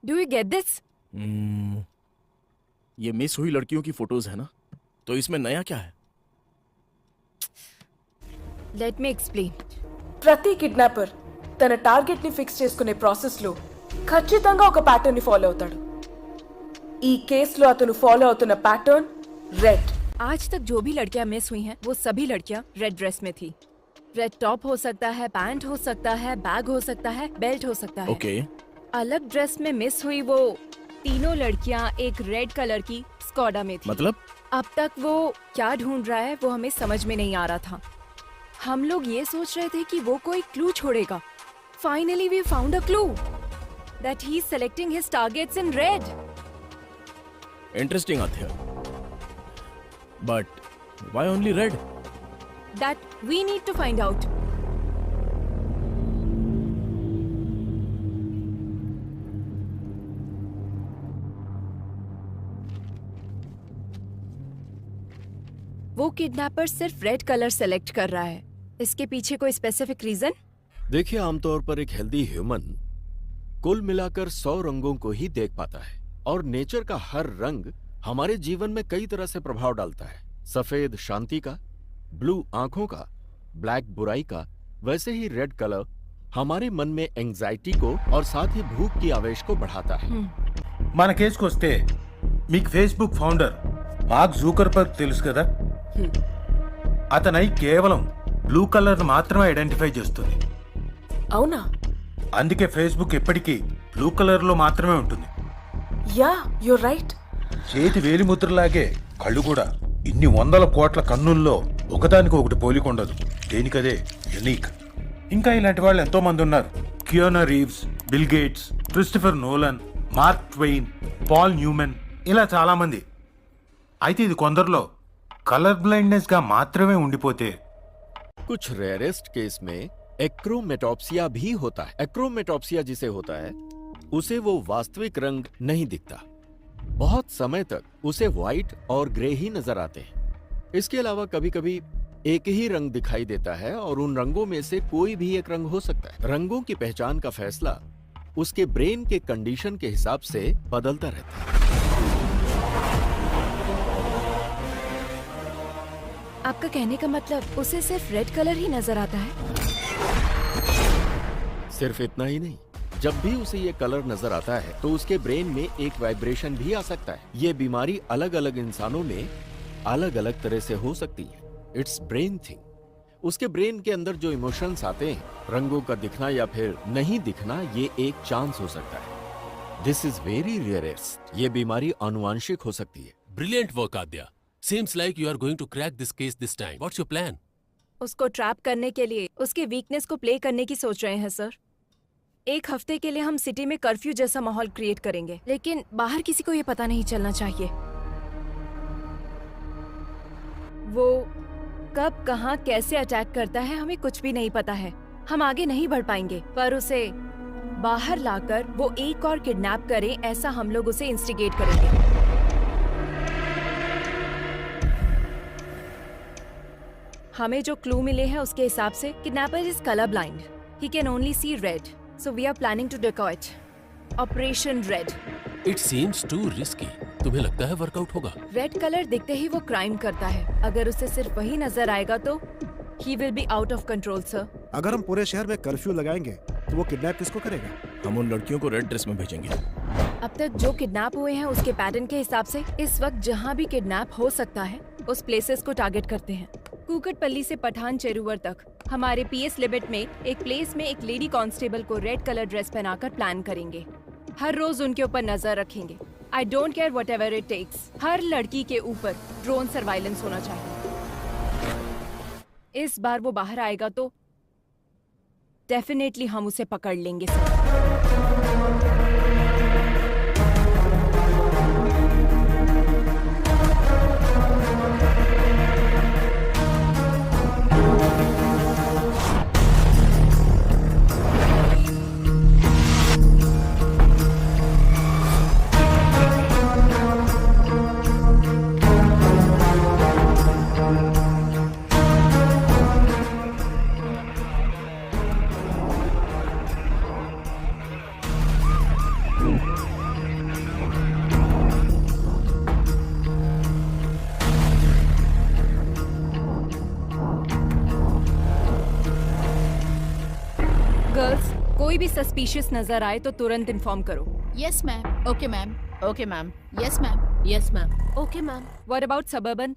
Do you get this? ये मिस हुई लड़कियों की फोटोज है ना, तो इसमें नया क्या है? Let me explain. ప్రతి కిడ్నాపర్ తన టార్గెట్ ని ఫిక్స్ చేసుకునే ప్రాసెస్ లో ఖచ్చితంగా ఒక ప్యాటర్న్ ని ఫాలో అవుతాడు. ఈ కేసులో అతను ఫాలో అవుతున్న ప్యాటర్న్ రెడ్. आज तक जो भी लड़कियां मिस हुई हैं, वो सभी लड़कियां रेड ड्रेस में थी। रेड टॉप हो सकता है, पैंट हो सकता है, बैग हो सकता है, बेल्ट हो सकता है। ओके। अलग ड्रेस में मिस हुई वो तीनों लड़कियां एक रेड कलर की स्कॉडा में थी। मतलब? अब तक वो क्या ढूंढ रहा है वो हमें समझ में नहीं आ रहा था। हम लोग ये सोच रहे थे कि वो कोई क्लू छोड़ेगा। Finally we found a clue that he is selecting his targets in red. Interesting Adhya, but why only red? That we need to find out. वो किडनैपर सिर्फ रेड कलर सेलेक्ट कर रहा है। इसके पीछे कोई स्पेसिफिक रीजन? देखिए, आमतौर पर एक हेल्दी ह्यूमन कुल मिलाकर 100 रंगों को ही देख पाता है, और नेचर का हर रंग हमारे जीवन में कई तरह से प्रभाव डालता है। सफेद शांति का, ब्लू आंखों का, ब्लैक बुराई का, वैसे ही रेड कलर हमारे मन में एंजाइटी को और साथ ही भूख की आवेश को बढ़ाता है। మన కేసుకు వస్తే మీకు ఫేస్బుక్ ఫౌండర్ మార్క్ జూకర్బర్గ్ తెలుసు కదా, అతనై కేవలం బ్లూ కలర్ మాత్రమే ఐడెంటిఫై చేస్తుంది. అవునా? అందుకే ఫేస్బుక్ ఎప్పటికీ బ్లూ కలర్ లో మాత్రమే ఉంటుంది. Yeah, you're right. చేతి వేలి ముద్రలాగే కళ్ళు కూడా ఇన్ని వందల కోట్ల కన్నుల్లో ఒకదానికి ఒకటి పోలికొండదు. దేనికదే యునిక్. ఇంకా ఇలాంటి వాళ్ళు ఎంతో మంది ఉన్నారు. Keanu Reeves, Bill Gates, Christopher Nolan, Mark Twain, Paul Newman, ఇలా చాలా మంది. అయితే ఇది కొందరిలో కలర్ బ్లైండ్నెస్ గా మాత్రమే ఉండిపోతే कुछ रेयरेस्ट केस में एक्रोमेटॉप्सिया भी होता है। एक्रोमेटॉप्सिया जिसे होता है उसे वो वास्तविक रंग नहीं दिखता। बहुत समय तक उसे व्हाइट और ग्रे ही नजर आते हैं। इसके अलावा कभी कभी एक ही रंग दिखाई देता है और उन रंगों में से कोई भी एक रंग हो सकता है। रंगों की पहचान का फैसला उसके ब्रेन के कंडीशन के हिसाब से बदलता रहता है। आपका कहने का मतलब उसे सिर्फ रेड कलर ही नजर आता है? सिर्फ इतना ही नहीं, जब भी उसे ये कलर नजर आता है तो उसके ब्रेन में एक वाइब्रेशन भी आ सकता है। ये बीमारी अलग अलग इंसानों में अलग अलग तरह से हो सकती है। It's brain thing. उसके ब्रेन के अंदर जो इमोशंस आते हैं, रंगों का दिखना या फिर नहीं दिखना, ये एक चांस हो सकता है। This is very rarest. ये बीमारी आनुवांशिक हो सकती है। Brilliant work, Adya. Seems like you are going to crack this case this time. What's your plan? उसको ट्रैप करने के लिए उसके वीकनेस को प्ले करने की सोच रहे हैं सर। एक हफ्ते के लिए हम सिटी में कर्फ्यू जैसा माहौल क्रिएट करेंगे, लेकिन बाहर किसी को ये पता नहीं चलना चाहिए। वो कब कहाँ कैसे अटैक करता है हमें कुछ भी नहीं पता है। हम आगे नहीं बढ़ पाएंगे, पर उसे बाहर लाकर वो एक और किडनैप करे ऐसा हम लोग उसे इंस्टिगेट करेंगे। हमें जो क्लू मिले हैं उसके हिसाब से kidnapper is colour blind. He can only see red, so we are planning to dacoit operation red. It seems too risky. तुम्हें लगता है वर्कआउट होगा? रेड कलर दिखते ही वो क्राइम करता है। अगर उसे सिर्फ वही नजर आएगा तो he will be out of control, sir. अगर हम पूरे शहर में कर्फ्यू लगाएंगे तो वो किडनैप किसको करेगा? हम उन लड़कियों को रेड ड्रेस में भेजेंगे। अब तक जो किडनैप हुए हैं उसके पैटर्न के हिसाब से इस वक्त जहाँ भी किडनैप हो सकता है उस प्लेसेस को टारगेट करते हैं। कुकटपल्ली से पठान चेरुवर तक हमारे पीएस लिमिट में एक प्लेस में एक लेडी कांस्टेबल को रेड कलर ड्रेस पहनाकर प्लान करेंगे। हर रोज उनके ऊपर नजर रखेंगे। I don't care whatever it takes. हर लड़की के ऊपर ड्रोन सर्वाइलेंस होना चाहिए। इस बार वो बाहर आएगा तो डेफिनेटली हम उसे पकड़ लेंगे सर। गर्ल्स, कोई भी सस्पिशियस नजर आए तो तुरंत इन्फॉर्म करो। Yes ma'am. Okay ma'am. Okay ma'am. Yes ma'am. Yes ma'am. Okay ma'am. What about suburban?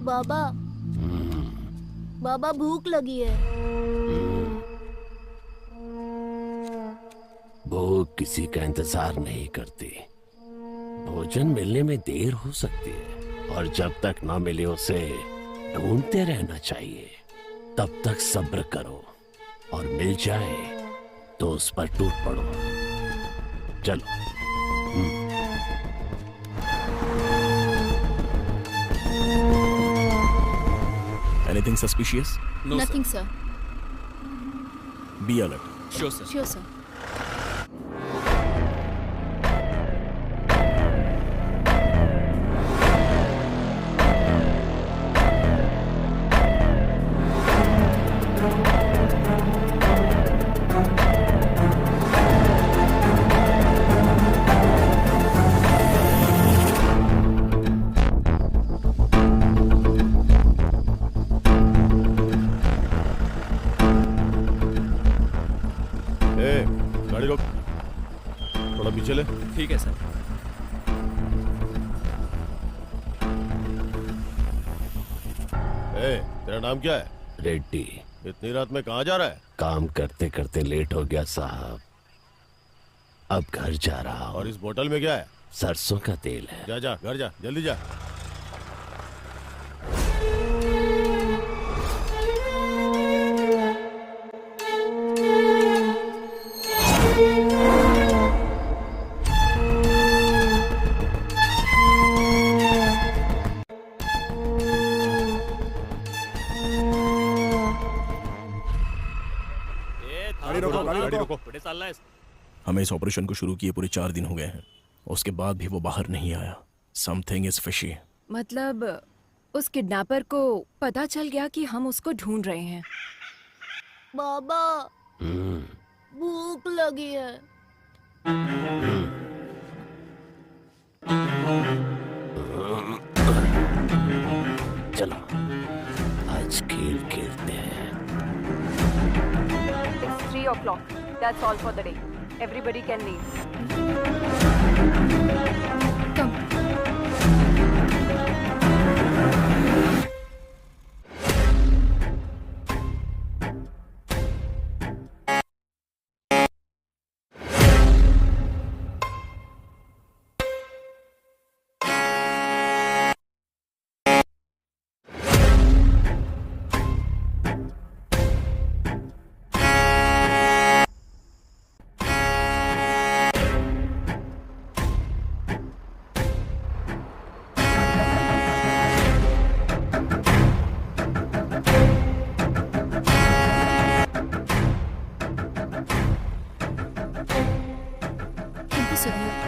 बाबा, बाबा भूख लगी है। भूख किसी का इंतजार नहीं करती। भोजन मिलने में देर हो सकती है और जब तक ना मिले उसे ढूंढते रहना चाहिए। तब तक सब्र करो और मिल जाए तो उस पर टूट पड़ो। चलो। Anything suspicious? No, Nothing, sir. Be alert. Sure, sir. Sure, sir. गाड़ी रोक, थोड़ा पीछे ले। ठीक है सर। तेरा नाम क्या है? रेड्डी। इतनी रात में कहाँ जा रहा है? काम करते करते लेट हो गया साहब, अब घर जा रहा हूँ। और इस बोतल में क्या है? सरसों का तेल है। जा जा, घर जा, जल्दी जा। हमें इस ऑपरेशन को शुरू किए पूरे 4 दिन हो गए हैं, उसके बाद भी वो बाहर नहीं आया। Something is fishy. मतलब उस किडनैपर को पता चल गया कि हम उसको ढूंढ रहे हैं। बाबा भूख लगी है। चलो आज खेल खेलते हैं। It's 3 o'clock. That's all for the day. Everybody can leave. Come.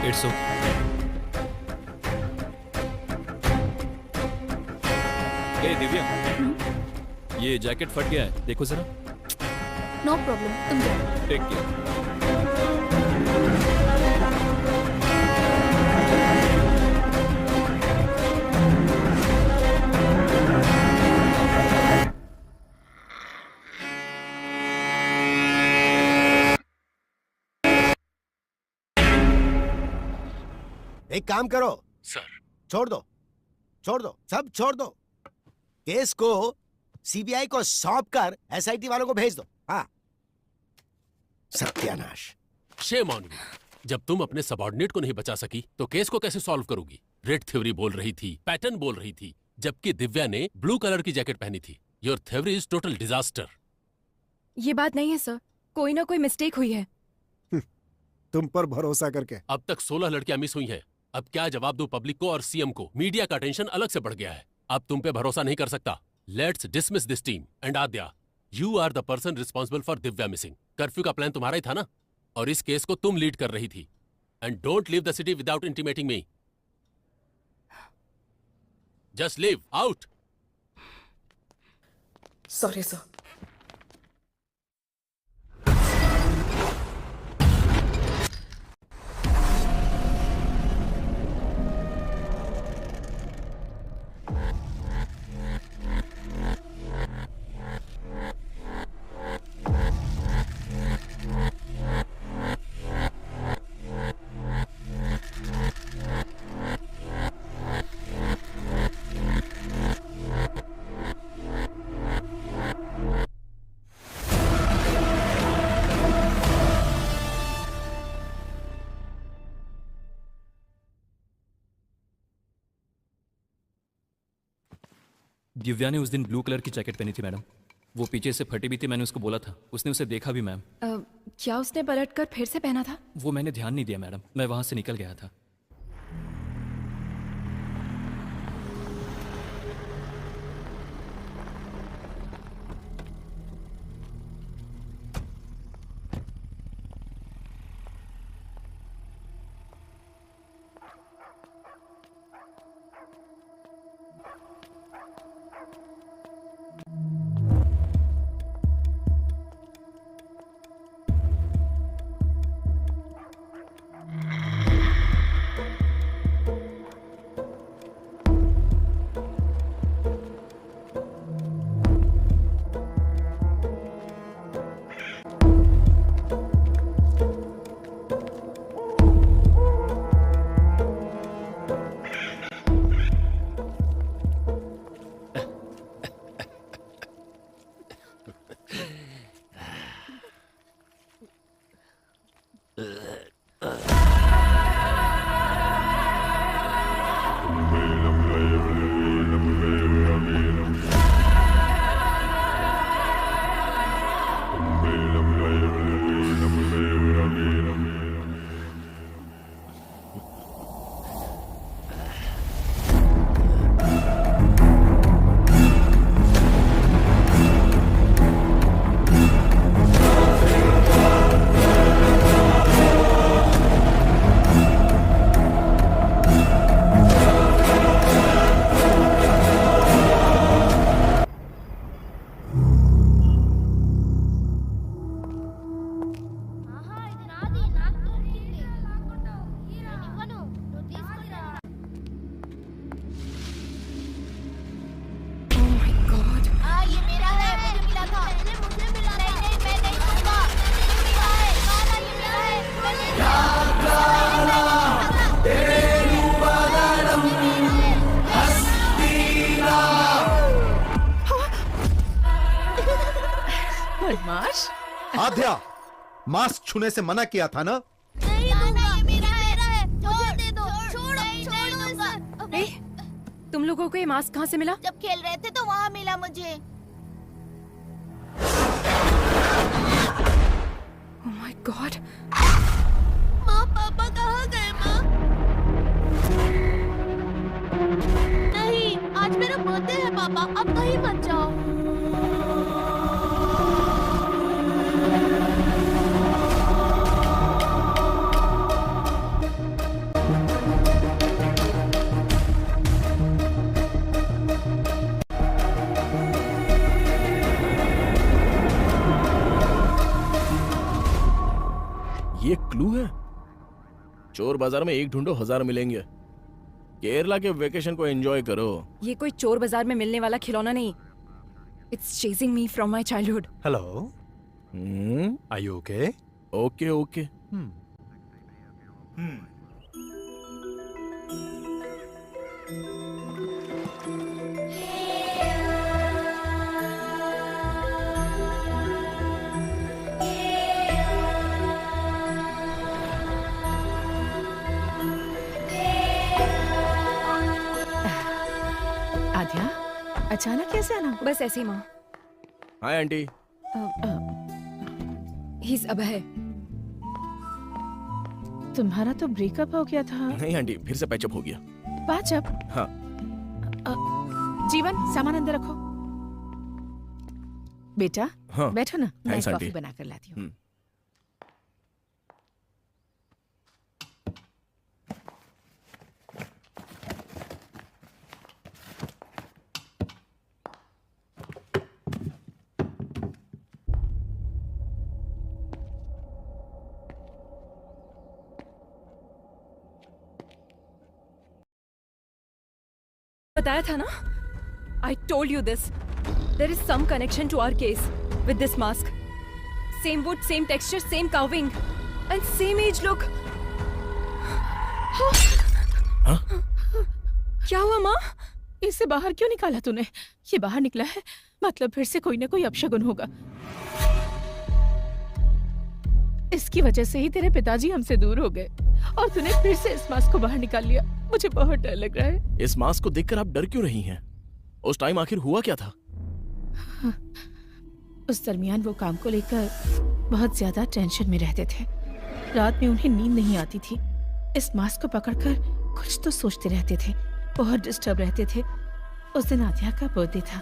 It's okay. Hey Divya, ये जैकेट फट गया है, देखो जरा। नो प्रॉब्लम, तुम जाओ। Take care. एक काम करो सर, छोड़ दो सब छोड़ दो। केस को सीबीआई को सौंप कर एसआईटी वालों को भेज दो। हाँ, सत्यानाश। Shame on you. जब तुम अपने सबऑर्डिनेट को नहीं बचा सकी तो केस को कैसे सॉल्व करोगी? रेड थ्योरी बोल रही थी, पैटर्न बोल रही थी, जबकि दिव्या ने ब्लू कलर की जैकेट पहनी थी। Your theory is total disaster. ये बात नहीं है सर, कोई ना कोई मिस्टेक हुई है। तुम पर भरोसा करके। अब तक 16 लड़कियां मिस हुई हैं। अब क्या जवाब दूं पब्लिक को और सीएम को? मीडिया का टेंशन अलग से बढ़ गया है। अब तुम पे भरोसा नहीं कर सकता। Let's dismiss this team and Adya, you are the person responsible for Divya missing. Curfew का प्लान तुम्हारा ही था ना, और इस केस को तुम लीड कर रही थी। And don't leave the city without intimating me. Just leave out. Sorry sir. Divya ने उस दिन ब्लू कलर की जैकेट पहनी थी मैडम। वो पीछे से फटी भी थी, मैंने उसको बोला था, उसने उसे देखा भी मैम। क्या उसने पलटकर फिर से पहना था? वो मैंने ध्यान नहीं दिया मैडम, मैं वहां से निकल गया था। बदमाश। आद्या, मास्क छूने से मना किया था ना? नहीं दूंगा, ये मेरा है, छोड़ दे दो, छोड़ो। तुम लोगों को ये मास्क कहाँ से मिला? जब खेल रहे थे तो वहाँ मिला मुझे। Oh my God! माँ, पापा कहाँ गए माँ? नहीं, आज मेरा बर्थडे है पापा, अब कहीं मत जाओ। ये क्लू है। चोर बाजार में एक ढूंढो 1000 मिलेंगे। केरला के वेकेशन को एंजॉय करो। ये कोई चोर बाजार में मिलने वाला खिलौना नहीं। It's chasing me from my childhood. Hello. Are you okay? Okay, okay. आद्या, अचानक कैसे आना? बस ऐसे ही माँ। Hi aunty. He's अभय। तुम्हारा तो ब्रेकअप हो गया था। नहीं आंटी, फिर से पैचअप हो गया। पैचअप? हाँ। जीवन, सामान अंदर रखो। बेटा, हाँ। बैठो ना, मैं Thanks, कॉफी आंटी। बना कर लाती हूँ। बताया था ना? I told you this. There is some connection to our case with this mask. Same wood, same texture, same carving, and same age look. क्या हुआ माँ? इसे बाहर क्यों निकाला तूने? ये बाहर निकला है, मतलब फिर से कोई ना कोई अपशगुन होगा। इसकी वजह से ही तेरे पिताजी हमसे दूर हो गए और तूने फिर से इस मास्क को बाहर निकाल लिया। मुझे बहुत डर लग रहा है। इस मास्क को देखकर आप डर क्यों रही हैं? उस टाइम आखिर हुआ क्या था? उस दरमियान वो काम को लेकर बहुत ज्यादा टेंशन में रहते थे। रात में उन्हें नींद नहीं आती थी। इस मास्क को पकड़कर कुछ तो सोचते रहते थे, बहुत डिस्टर्ब रहते थे। उस दिन आद्या का बर्थडे था।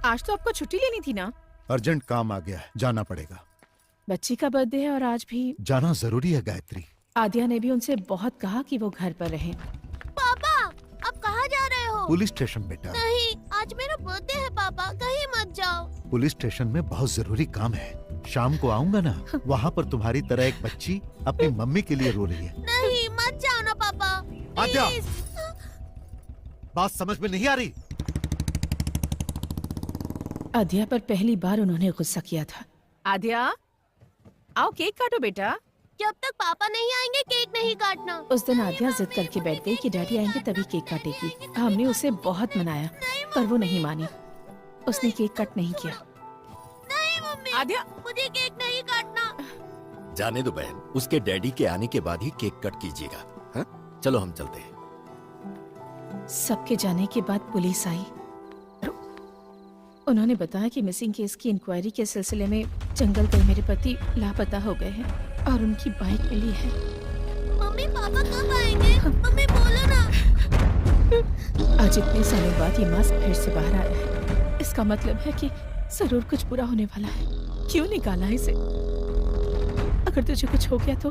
आज तो आपको छुट्टी लेनी थी ना? अर्जेंट काम आ गया है, जाना पड़ेगा। बच्ची का बर्थडे है और आज भी जाना जरूरी है गायत्री। आद्या ने भी उनसे बहुत कहा कि वो घर पर रहें। पापा, आप कहाँ जा रहे हो? पुलिस स्टेशन बेटा। नहीं, आज मेरा बर्थडे है पापा, कहीं मत जाओ। पुलिस स्टेशन में बहुत जरूरी काम है। शाम को आऊंगा ना, वहाँ पर तुम्हारी तरह एक बच्ची अपनी मम्मी के लिए रो रही है। नहीं, मत जाओ ना पापा। आद्या, प्लीज। बात समझ में नहीं आ रही? आद्या पर पहली बार उन्होंने गुस्सा किया था। आद्या, आओ केक काटो बेटा। जब तक पापा नहीं आएंगे केक नहीं काटना। उस दिन आद्या जिद करके बैठ गई कि डैडी आएंगे तभी केक काटेगी। हमने उसे बहुत मनाया पर वो नहीं मानी। उसने केक कट नहीं किया। नहीं मम्मी, आद्या, मुझे केक नहीं काटना। जाने दो बहन, उसके डैडी के आने के बाद ही केक कट कीजिएगा। हाँ? चलो हम चलते हैं। सबके जाने के बाद पुलिस आई। उन्होंने बताया कि मिसिंग केस की इंक्वायरी के सिलसिले में जंगल गए मेरे पति लापता हो गए हैं और उनकी बाइक मिली है। मम्मी, पापा कब आएंगे? मम्मी बोलो ना। आज इतने सालों बाद ये मास्क फिर से बाहर आया है। इसका मतलब है कि जरूर कुछ बुरा होने वाला है। क्यों निकाला इसे? अगर तुझे कुछ हो गया तो?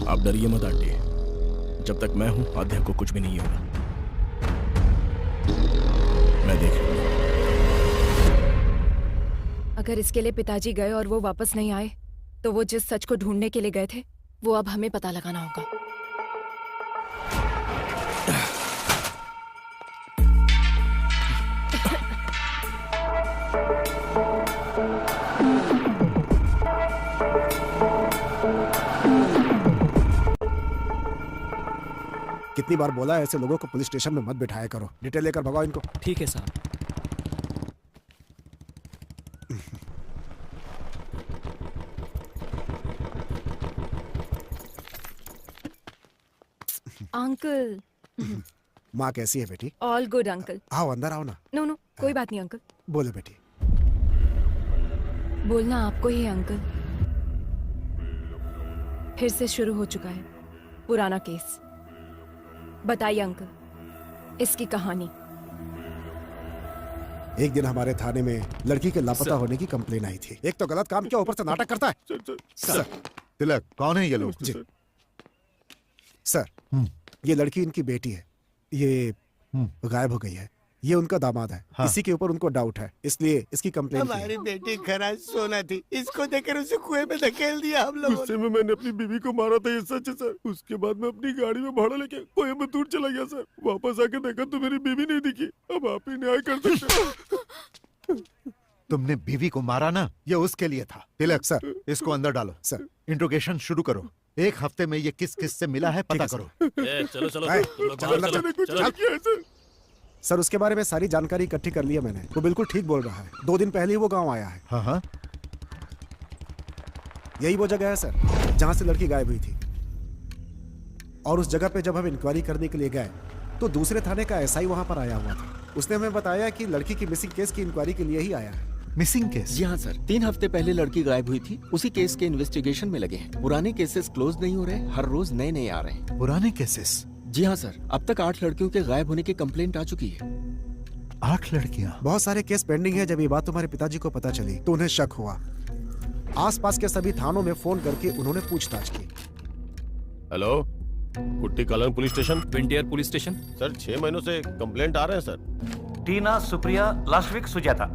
आप डरिए मत आंटी, जब तक मैं हूँ आद्या को कुछ भी नहीं होगा। मैं देख लूंगा। अगर इसके लिए पिताजी गए और वो वापस नहीं आए तो वो जिस सच को ढूंढने के लिए गए थे वो अब हमें पता लगाना होगा। कितनी बार बोला है ऐसे लोगों को पुलिस स्टेशन में मत बिठाया करो। डिटेल लेकर भगाओ इनको। ठीक है साहब। अंकल। माँ कैसी है बेटी? All good uncle. आओ अंदर आओ ना। नो नो कोई बात नहीं अंकल। बोलो बेटी। बोलना आपको ही है अंकल। फिर से शुरू हो चुका है पुराना केस। बताइए अंकल इसकी कहानी। एक दिन हमारे थाने में लड़की के लापता होने की कंप्लेन आई थी। एक तो गलत काम किया, ऊपर से नाटक करता है। सर तिलक कौन है ये लोग? जी सर, ये लड़की इनकी बेटी है। ये गायब हो गई है। ये उनका दामाद है। हाँ। इसी के ऊपर उनको डाउट है, इसलिए इसकी कंप्लेन की है। हमारी बेटी खरा सोना थी, इसको देखकर उसे कुएं में धकेल दिया हम लोगों ने। गुस्से में मैंने अपनी बीवी को मारा था, ये सच है सर। उसके बाद मैं अपनी गाड़ी में भाड़ा लेके कोयम्बतूर चला गया सर। वापस आके देखा तो मेरी बीवी नहीं दिखी। अब आप ही न्याय कर सकते। तुमने बीवी को मारा ना, ये उसके लिए था। तिलक सर इसको अंदर डालो। सर इंट्रोगेशन शुरू करो। एक हफ्ते में ये किस किस से मिला है पता करो। चलो चलो ए, तुम लोग चलो, बाहर चलो, चलो, चलो। सर उसके बारे में सारी जानकारी इकट्ठी कर ली है मैंने। वो बिल्कुल ठीक बोल रहा है। 2 दिन पहले ही वो गांव आया है। हाँ हाँ यही वो जगह है सर जहां से लड़की गायब हुई थी। और उस जगह पे जब हम इंक्वायरी करने के लिए गए तो दूसरे थाने का एसआई वहां पर आया हुआ था। उसने हमें बताया कि लड़की की मिसिंग केस की इंक्वायरी के लिए ही आया है। Missing case? जी हाँ सर, 3 हफ्ते पहले लड़की गायब हुई थी। उसी केस के इन्वेस्टिगेशन में लगे हैं। पुराने केसेस क्लोज नहीं हो रहे, हर रोज नए नए आ रहे हैं। पुराने केसेस? जी हाँ सर, अब तक 8 लड़कियों के गायब होने की कंप्लेंट आ चुकी है। 8 लड़कियां? बहुत सारे केस पेंडिंग है। जब ये बात तुम्हारे पिताजी को पता चली तो उन्हें शक हुआ। आसपास के सभी थानों में फोन करके उन्होंने पूछताछ की। Hello, Kutti colony police station. विंटियर पुलिस स्टेशन। सर 6 महीनों से कंप्लेंट आ रहे हैं sir. Tina, Supriya, last week Sujata.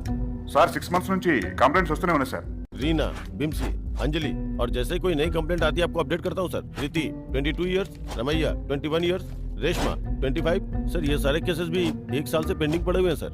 Sir 6 months నుంచి కంప్లైంట్స్ వస్తూనే ఉన్నాయి సార్. रीना, बिम्सी, अंजलि और जैसे ही कोई नई कंप्लेंट आती है आपको अपडेट करता हूँ sir. Preeti 22 years, Ramaiah 21 years, Reshma 25। Sir ये सारे केसेस भी 1 साल से पेंडिंग पड़े हुए हैं सर।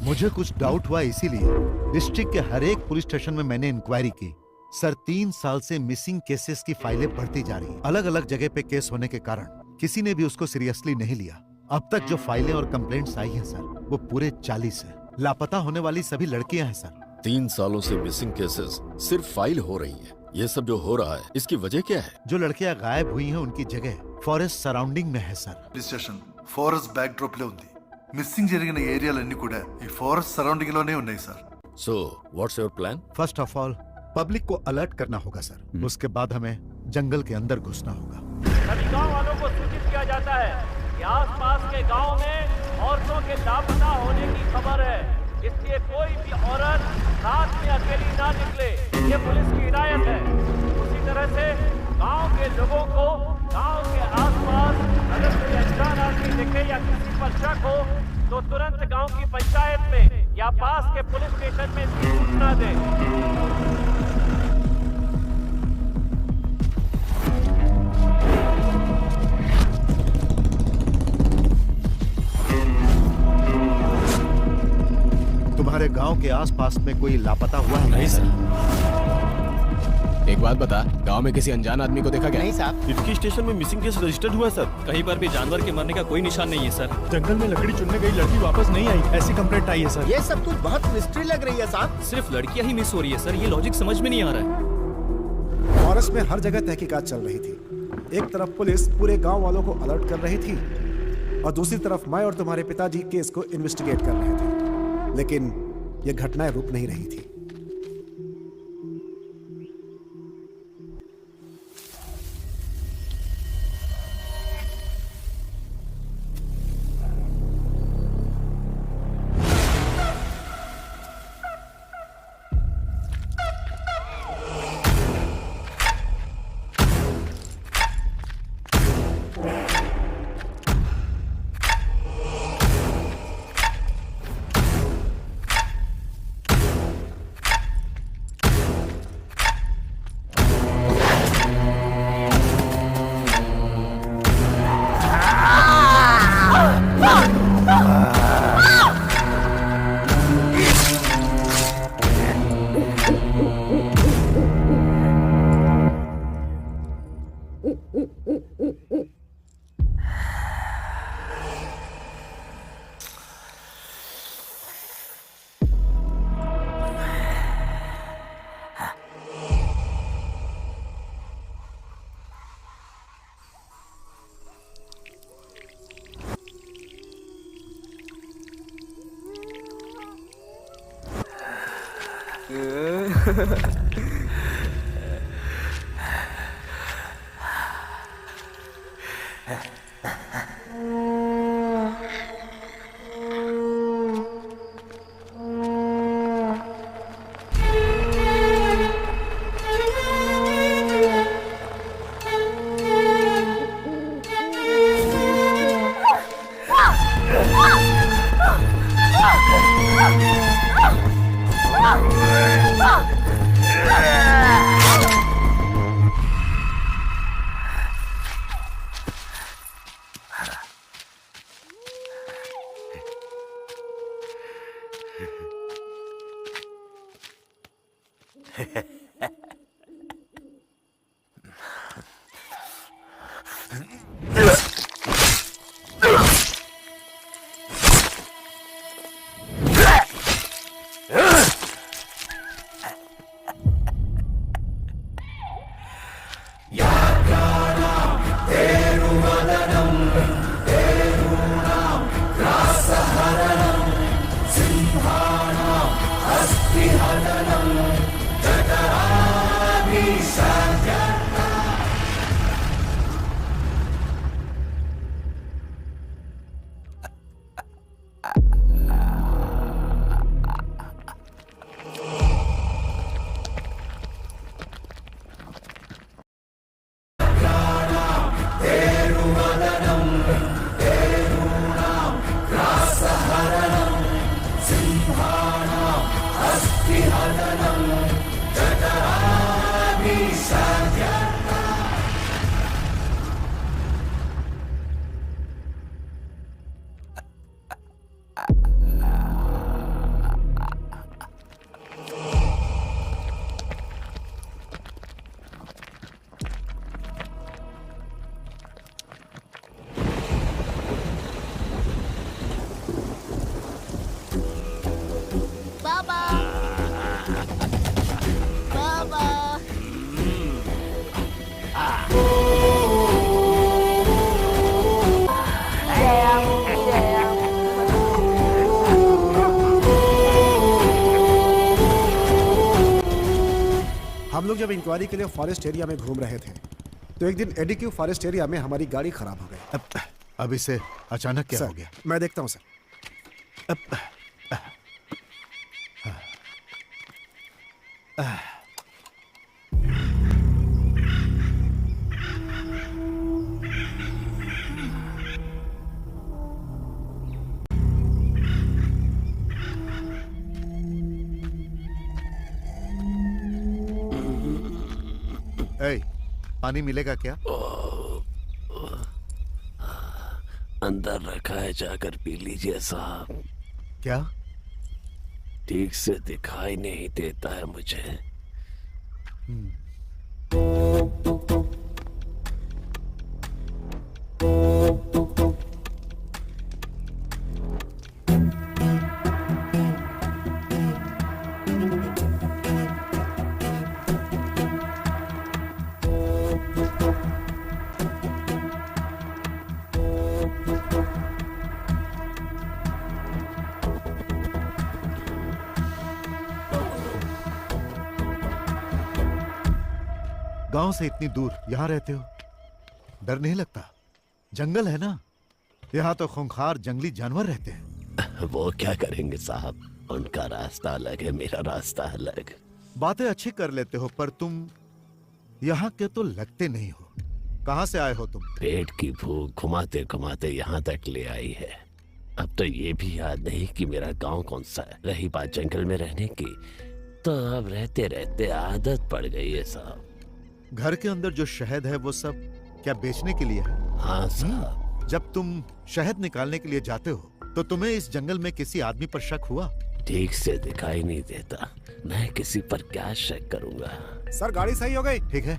मुझे कुछ डाउट हुआ, इसीलिए डिस्ट्रिक्ट के हर एक पुलिस स्टेशन में मैंने इंक्वायरी की। सर 3 साल से मिसिंग केसेस की फाइलें बढ़ती जा रही हैं। अलग अलग जगह पे केस होने के कारण किसी ने भी उसको सीरियसली नहीं लिया। अब तक जो फाइलें और कंप्लेंट्स आई हैं सर, वो पूरे 40 है। लापता होने वाली सभी लड़कियां हैं सर। 3 सालों से मिसिंग केसेस सिर्फ फाइल हो रही है। ये सब जो हो रहा है इसकी वजह क्या है? जो लड़कियां गायब हुई हैं उनकी जगह फॉरेस्ट సరౌండింగ్ में है sir. Station forest back drop లో ఉంది. మిస్సింగ్ జరిగిన ఏరియాలన్నీ కూడా ఈ ఫారెస్ట్ సరౌండింగ్ లోనే ఉన్నాయి sir. So what's your plan? First of all public को अलर्ट करना होगा सर। उसके बाद हमें जंगल के अंदर घुसना होगा। सभी गांव वालों को सूचित किया जाता है कि आसपास के गांव में औरतों के लापता होने की खबर है, इसलिए कोई भी औरत रात में अकेली ना निकले। ये पुलिस की हिदायत है। उसी तरह से गांव के लोगों को गांव के आसपास अगर कोई अनजान आदमी दिखे या किसी पर शक हो तो तुरंत गांव की पंचायत में या पास के पुलिस स्टेशन में इसकी सूचना दें। तुम्हारे गांव के आसपास में कोई लापता हुआ है? नहीं सर। एक बात बता, गांव में किसी अनजान आदमी को देखा क्या? नहीं साहब। इटकी स्टेशन में मिसिंग केस रजिस्टर्ड हुआ है सर। कहीं पर भी जानवर के मरने का कोई निशान नहीं है सर। जंगल में लकड़ी चुनने गई लड़की वापस नहीं आई, ऐसी कंप्लेंट आई है सर। ये सब कुछ बहुत मिस्ट्री लग रही है साहब। सिर्फ लड़कियां ही मिस हो रही है सर, ये लॉजिक समझ में नहीं आ रहा है। फॉरेस्ट में हर जगह तहकीकात चल रही थी। एक तरफ पुलिस पूरे गांव वालों को अलर्ट कर रही थी और दूसरी तरफ मैं और तुम्हारे पिताजी केस को इन्वेस्टिगेट कर रहे थे। लेकिन ये घटनाएं रुक नहीं रही थी। हम लोग जब इंक्वायरी के लिए फॉरेस्ट एरिया में घूम रहे थे तो एक दिन एडीक्यू फॉरेस्ट एरिया में हमारी गाड़ी खराब हो गई। अब इसे अचानक क्या हो गया? मैं देखता हूँ सर। पानी मिलेगा क्या? अंदर रखा है, जाकर पी लीजिए साहब। क्या? ठीक से दिखाई नहीं देता है मुझे। गांव से इतनी दूर यहाँ रहते हो, डर नहीं लगता? जंगल है ना, यहाँ तो खूंखार जंगली जानवर रहते हैं। वो क्या करेंगे साहब, उनका रास्ता अलग है, मेरा रास्ता अलग। बातें अच्छी कर लेते हो पर तुम यहाँ के तो लगते नहीं हो। कहाँ से आए हो तुम? पेट की भूख घुमाते घुमाते यहाँ तक ले आई है। अब तो ये भी याद नहीं कि मेरा गांव कौन सा है। रही बात जंगल में रहने की, तो अब रहते रहते आदत पड़ गई है साहब। घर के अंदर जो शहद है वो सब क्या बेचने के लिए है? हाँ साहब। जब तुम शहद निकालने के लिए जाते हो तो तुम्हें इस जंगल में किसी आदमी पर शक हुआ? ठीक से दिखाई नहीं देता, मैं किसी पर क्या शक करूंगा। सर गाड़ी सही हो गई। ठीक है,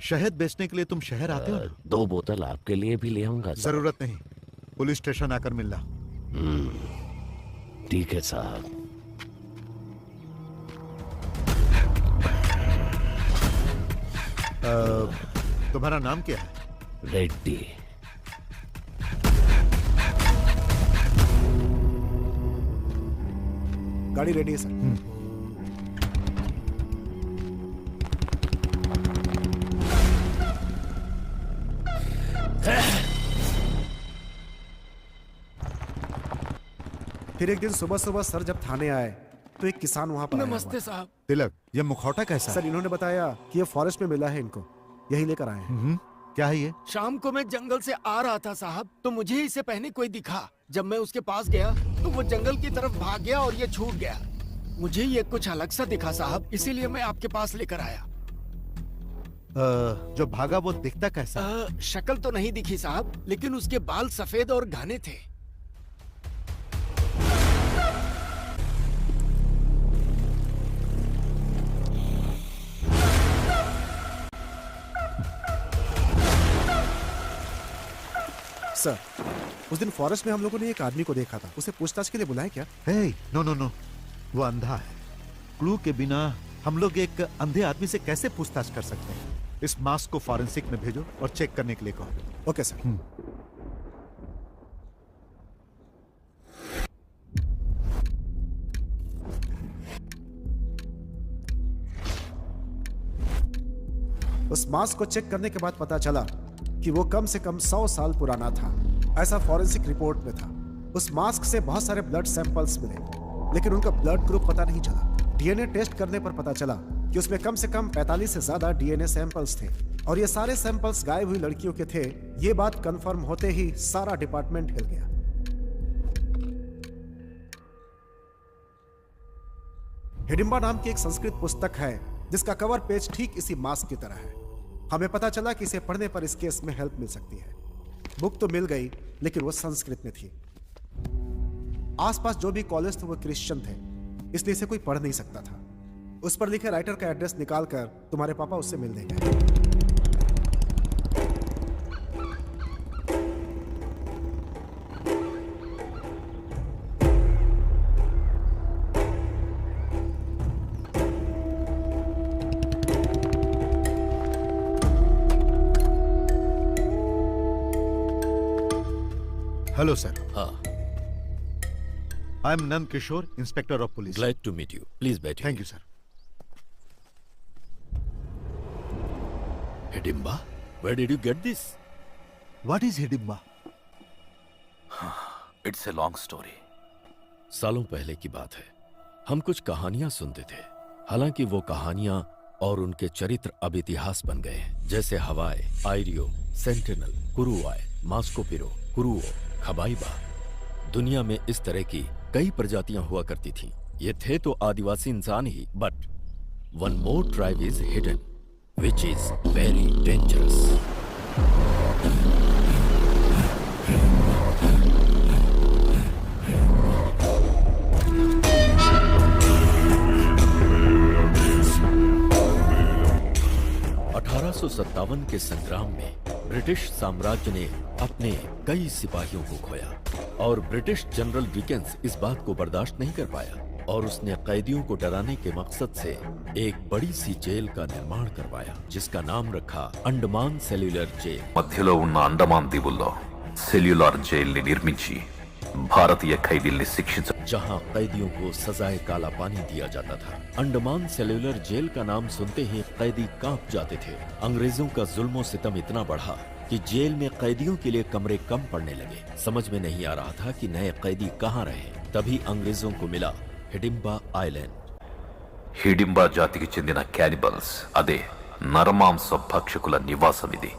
शहद बेचने के लिए तुम शहर आते हो ना? 2 बोतल आपके लिए भी ले आऊंगा। जरूरत नहीं, पुलिस स्टेशन आकर मिलना। ठीक है साहब। तुम्हारा नाम क्या है? रेड्डी। गाड़ी रेडी है सर। फिर एक दिन सुबह सुबह सर जब थाने आए तो एक किसान वहाँ पर नमस्ते साहब। तिलक, ये मुखौटा कैसा है? सर इन्होंने बताया कि ये फॉरेस्ट में मिला है इनको, यही लेकर आए हैं। क्या है ये? शाम को मैं जंगल से आ रहा था साहब, तो मुझे इसे पहने कोई दिखा। जब मैं उसके पास गया तो वो जंगल की तरफ भाग गया और ये छूट गया। मुझे ये कुछ अलग सा दिखा साहब, इसीलिए मैं आपके पास लेकर आया। जो भागा वो दिखता कैसा? शक्ल तो नहीं दिखी साहब, लेकिन उसके बाल सफेद और घने थे। सर, उस दिन फॉरेस्ट में हम लोगों ने एक आदमी को देखा था, उसे पूछताछ के लिए बुलाया क्या? नो, वो अंधा है। क्लू के बिना हम लोग एक अंधे आदमी से कैसे पूछताछ कर सकते हैं? इस मास्क को फॉरेंसिक में भेजो और चेक करने के लिए कहो। Okay sir. उस मास्क को चेक करने के बाद पता चला कि वो कम से कम 100 साल पुराना था, ऐसा फॉरेंसिक रिपोर्ट में था। उस मास्क से बहुत सारे ब्लड सैंपल्स मिले, लेकिन उनका ब्लड ग्रुप पता नहीं चला। डीएनए टेस्ट करने पर पता चला कि उसमें कम से कम 45 से ज्यादा डीएनए सैंपल्स थे और ये सारे सैंपल्स गायब हुई लड़कियों के थे। ये बात कंफर्म होते ही सारा डिपार्टमेंट हिल गया। हिडिंबा नाम की एक संस्कृत पुस्तक है जिसका कवर पेज ठीक इसी मास्क की तरह है। हमें पता चला कि इसे पढ़ने पर इस केस में हेल्प मिल सकती है। बुक तो मिल गई, लेकिन वो संस्कृत में थी। आसपास जो भी कॉलेज थे वो क्रिश्चियन थे, इसलिए इसे कोई पढ़ नहीं सकता था। उस पर लिखे राइटर का एड्रेस निकालकर तुम्हारे पापा उससे मिल देंगे। Hello sir. हाँ। I am Nand Kishore, inspector of police. Glad to meet you. Please बैठिए। Thank you sir. Hidimba, where did you get this? What is Hidimba? It's a long story. सालों पहले की बात है। हम कुछ कहानियां सुनते थे। हालांकि वो कहानियां और उनके चरित्र अब इतिहास बन गए हैं, जैसे हवाई, आयरियो, सेंटिनल, कुरुआय, मास्कोपिरो, कुरुओ, खबाइबा। दुनिया में इस तरह की कई प्रजातियां हुआ करती थीं। ये थे तो आदिवासी इंसान ही, but one more tribe is hidden, which is very dangerous. सत्तावन के संग्राम में ब्रिटिश साम्राज्य ने अपने कई सिपाहियों को खोया और ब्रिटिश जनरल विकेंस इस बात को बर्दाश्त नहीं कर पाया और उसने कैदियों को डराने के मकसद से एक बड़ी सी जेल का निर्माण करवाया, जिसका नाम रखा अंडमान सेल्युलर जेल। మధ్యలో ఉన్న అండమాన్ దీవుల్లో సెల్యులార్ జైల్ని నిర్మించి भारतीय ఖైదీల్ని శిక్షించ जहां कैदियों को सजाए काला पानी दिया जाता था। अंडमान सेल्युलर जेल का नाम सुनते ही कैदी कांप जाते थे। अंग्रेजों का जुल्म सितम इतना बढ़ा कि जेल में कैदियों के लिए कमरे कम पड़ने लगे। समझ में नहीं आ रहा था कि नए कैदी कहाँ रहे। तभी अंग्रेजों को मिला हिडिंबा आइलैंड। హిడింబా జాతికి చెందిన క్యానిబల్స్, అదే నరమాంస భక్షకుల నివాసం ఇది।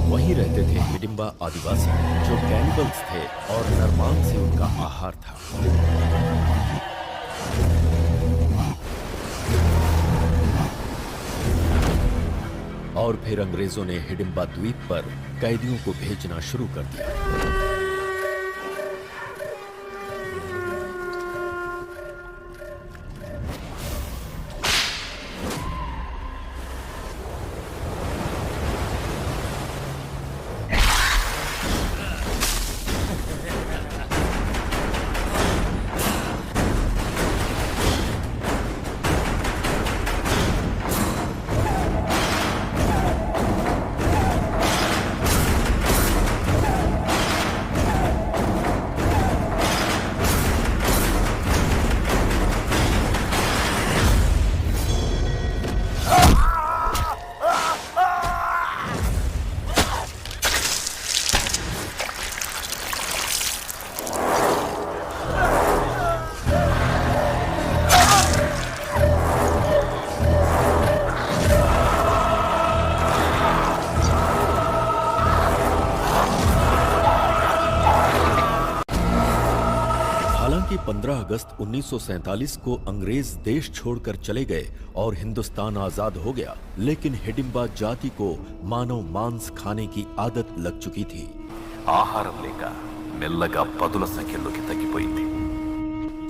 वहीं रहते थे हिडिंबा आदिवासी, जो कैनिबल्स थे और नरमांस से उनका आहार था। और फिर अंग्रेजों ने हिडिंबा द्वीप पर कैदियों को भेजना शुरू कर दिया। अगस्त 1947 को अंग्रेज देश छोड़कर चले गए और हिंदुस्तान आजाद हो गया, लेकिन हिडिंबा जाति को मानव मांस खाने की आदत लग चुकी थी। ఆహారం లేక మెల్లగా పదుల సంఖ్యలోకి తగ్గిపోయింది।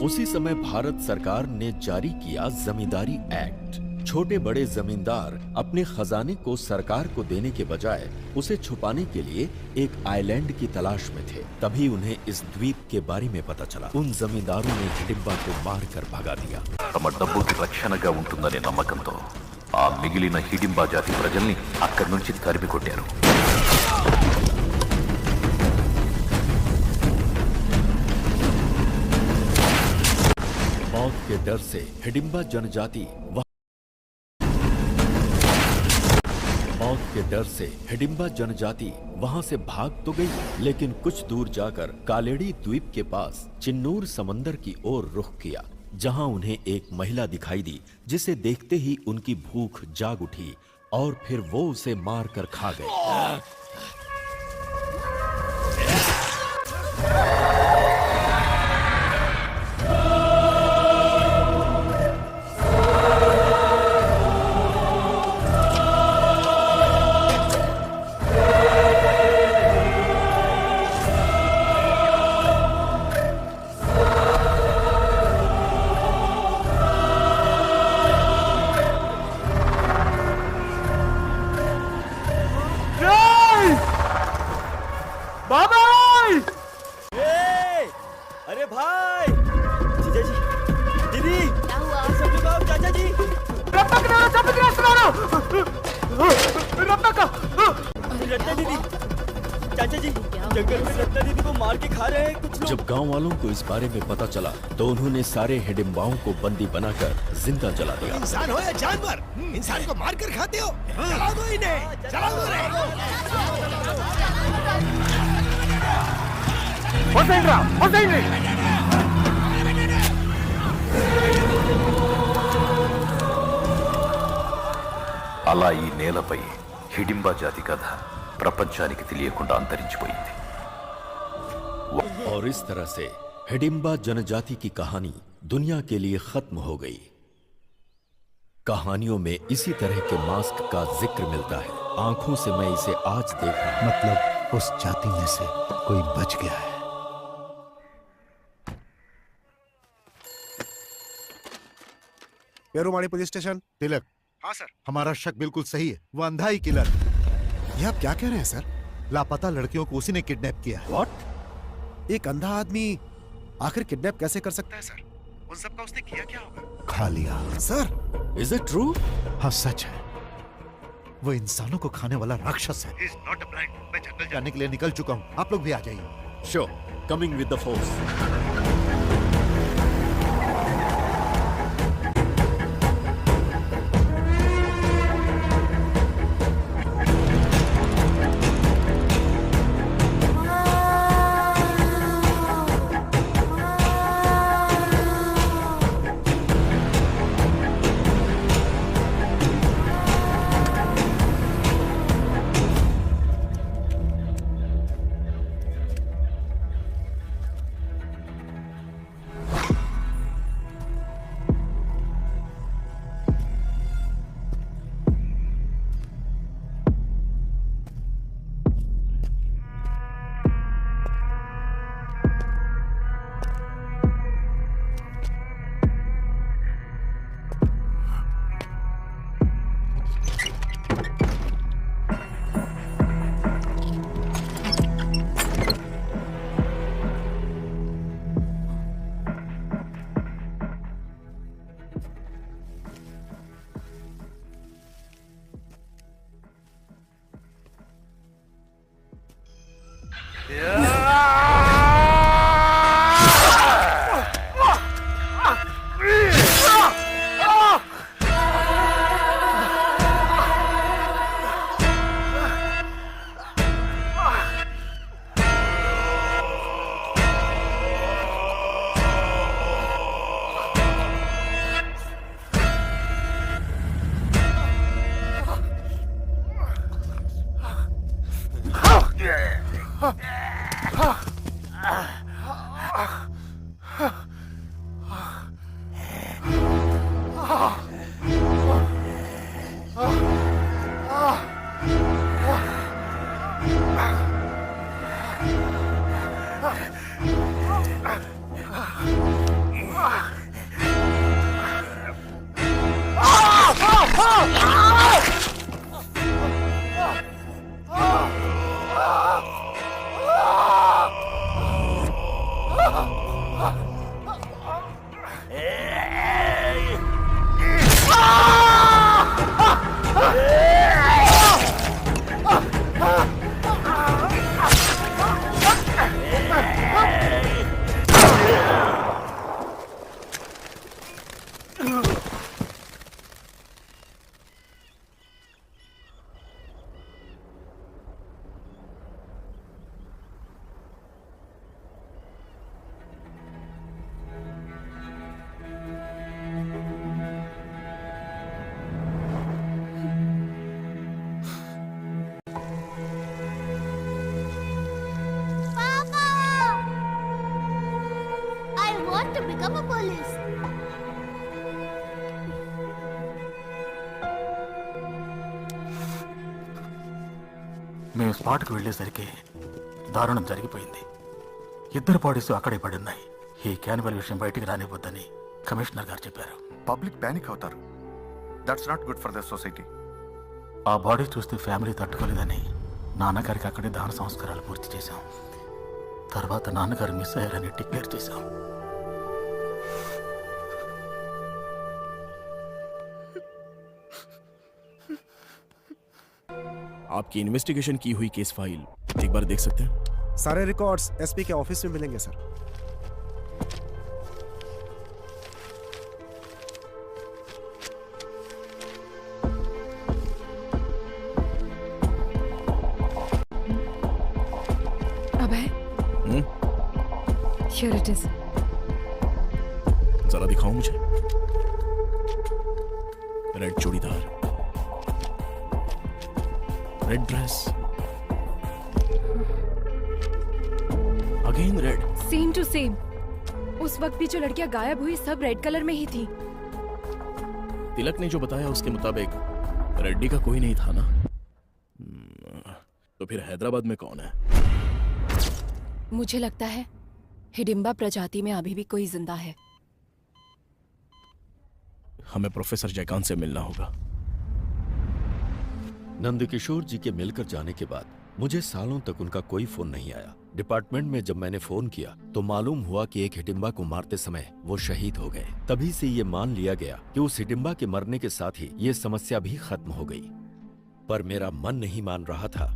उसी समय भारत सरकार ने जारी किया जमींदारी एक्ट। छोटे बड़े जमींदार अपने खजाने को सरकार को देने के बजाय उसे छुपाने के लिए एक आइलैंड की तलाश में थे। तभी उन्हें इस द्वीप के बारे में पता चला। उन जमींदारों ने हिडिंबा को मारकर भगा दिया। తమ డబ్బుకి రక్షణగా ఉంటుందనే నమ్మకంతో ఆ మిగిలిన హిడింబా జాతి ప్రజల్ని అక్కడి నుంచి తరిమి కొట్టారు। मौत के डर से हिडिंबा जनजाति वहां से भाग तो गई, लेकिन कुछ दूर जाकर कालेड़ी द्वीप के पास चिन्नूर समंदर की ओर रुख किया, जहां उन्हें एक महिला दिखाई दी, जिसे देखते ही उनकी भूख जाग उठी और फिर वो उसे मारकर खा गए। अरे भाई, जीजा जी, दीदी, क्या हुआ? सब लोग आओ, चाचा जी। रत्ना दीदी, चाचा जी, जंगल में रत्ना दीदी को मार के खा रहे हैं कुछ लोग। जब गांव वालों को इस बारे में पता चला तो उन्होंने सारे हिडिंबाओं को बंदी बनाकर जिंदा जला दिया। इंसान हो या जानवर, इंसान को मार कर खाते हो? जला दो इन्हें, जला दो रे। అలా ఈ నేలపై హిడింబా జాతి కథ ప్రపంచానికి తెలియకుండా అంతరించిపోయింది। और इस तरह से हिडिंबा जनजाति की कहानी दुनिया के लिए खत्म हो गई। कहानियों में इसी तरह के मास्क का जिक्र मिलता है। आंखों से मैं इसे आज देख रहा हूं। मतलब उस जाति में से कोई बच गया है। पेरुमाड़ी पुलिस स्टेशन। तिलक। हाँ सर। हमारा शक बिल्कुल सही है, वो अंधा ही किलर। ये आप क्या कह रहे हैं सर? लापता लड़कियों को उसी ने किडनैप किया है। What? एक अंधा आदमी आखिर किडनैप कैसे कर सकता है सर? उन सब का उसने किया क्या होगा? खा लिया। Sir, is it true? हाँ सच है, वो इंसानों को खाने वाला राक्षस है। He's not a blind. मैं जंगल जाने के लिए निकल चुका हूँ, आप लोग भी आ जाइए। Sure, coming with the force. become a police. మేము స్పాట్కి వెళ్ళేసరికి దారుణం జరిగిపోయింది. ఇద్దరు బాడీస్ అక్కడే పడి ఉన్నాయి. ఈ క్యానిబల్ విషయం బయటికి రానివ్వద్దని కమిషనర్ గారు చెప్పారు. పబ్లిక్ ప్యానిక్ అవుతారు. That's not good for the society. ఆ బాడీ చూస్తే ఫ్యామిలీ తట్టుకోలేదని నాన్నగారికి అక్కడే దాన సంస్కారాలు పూర్తి చేశాం. తర్వాత నాన్నగారు మిస్ అయ్యారని డిక్లేర్ చేశాం. आपकी इन्वेस्टिगेशन की हुई केस फाइल एक बार देख सकते हैं? सारे रिकॉर्ड्स एसपी के ऑफिस में मिलेंगे sir. Abhay, here it is. जरा दिखाओ मुझे. Red churidar, red dress, again red. Same to same. उस वक्त भी जो लड़कियां गायब हुई सब रेड कलर में ही थी. तिलक ने जो बताया उसके मुताबिक रेड्डी का कोई नहीं था ना. तो फिर हैदराबाद में कौन है? मुझे लगता है हिडिंबा प्रजाति में अभी भी कोई जिंदा है. हमें प्रोफेसर जयकांत से मिलना होगा. नंदकिशोर जी के मिलकर जाने के बाद मुझे सालों तक उनका कोई फोन नहीं आया. डिपार्टमेंट में जब मैंने फोन किया तो मालूम हुआ कि एक हिडिंबा को मारते समय वो शहीद हो गए. तभी से ये मान लिया गया कि उस हिडिंबा के मरने के साथ ही ये समस्या भी खत्म हो गई. पर मेरा मन नहीं मान रहा था.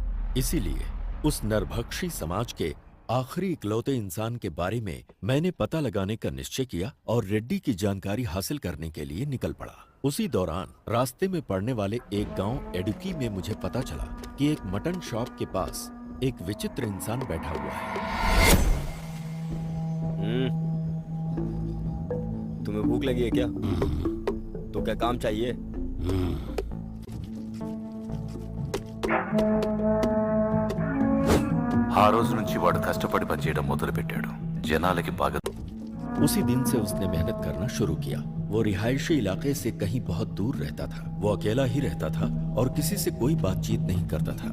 इसीलिए उस नरभक्षी समाज के आखिरी इकलौते इंसान के बारे में मैंने पता लगाने का निश्चय किया और रेड्डी की जानकारी हासिल करने के लिए निकल पड़ा. उसी दौरान रास्ते में पड़ने वाले एक गांव एडुकी में मुझे पता चला कि एक मटन शॉप के पास एक विचित्र इंसान बैठा हुआ है. तुम्हें भूख लगी है क्या? तो क्या काम चाहिए? ఆ రోజు నుంచి వాడు కష్టపడి పనిచేయడం మొదలుపెట్టాడు. జనాలకి బాగా. उसी दिन से उसने मेहनत करना शुरू किया. वो रिहायशी इलाके से कहीं बहुत दूर रहता था. वो अकेला ही रहता था और किसी से कोई बातचीत नहीं करता था.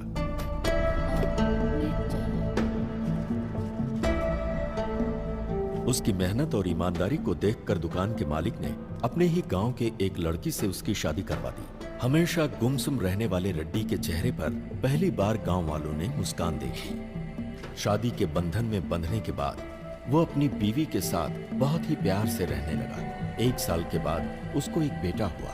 उसकी मेहनत और ईमानदारी को देखकर दुकान के मालिक ने अपने ही गांव के एक लड़की से उसकी शादी करवा दी. हमेशा गुमसुम रहने वाले रेड्डी के चेहरे पर पहली बार गांव वालों ने मुस्कान देखी. शादी के बंधन में बंधने के बाद वो अपनी बीवी के साथ बहुत ही प्यार से रहने लगा. 1 साल के बाद उसको एक बेटा हुआ.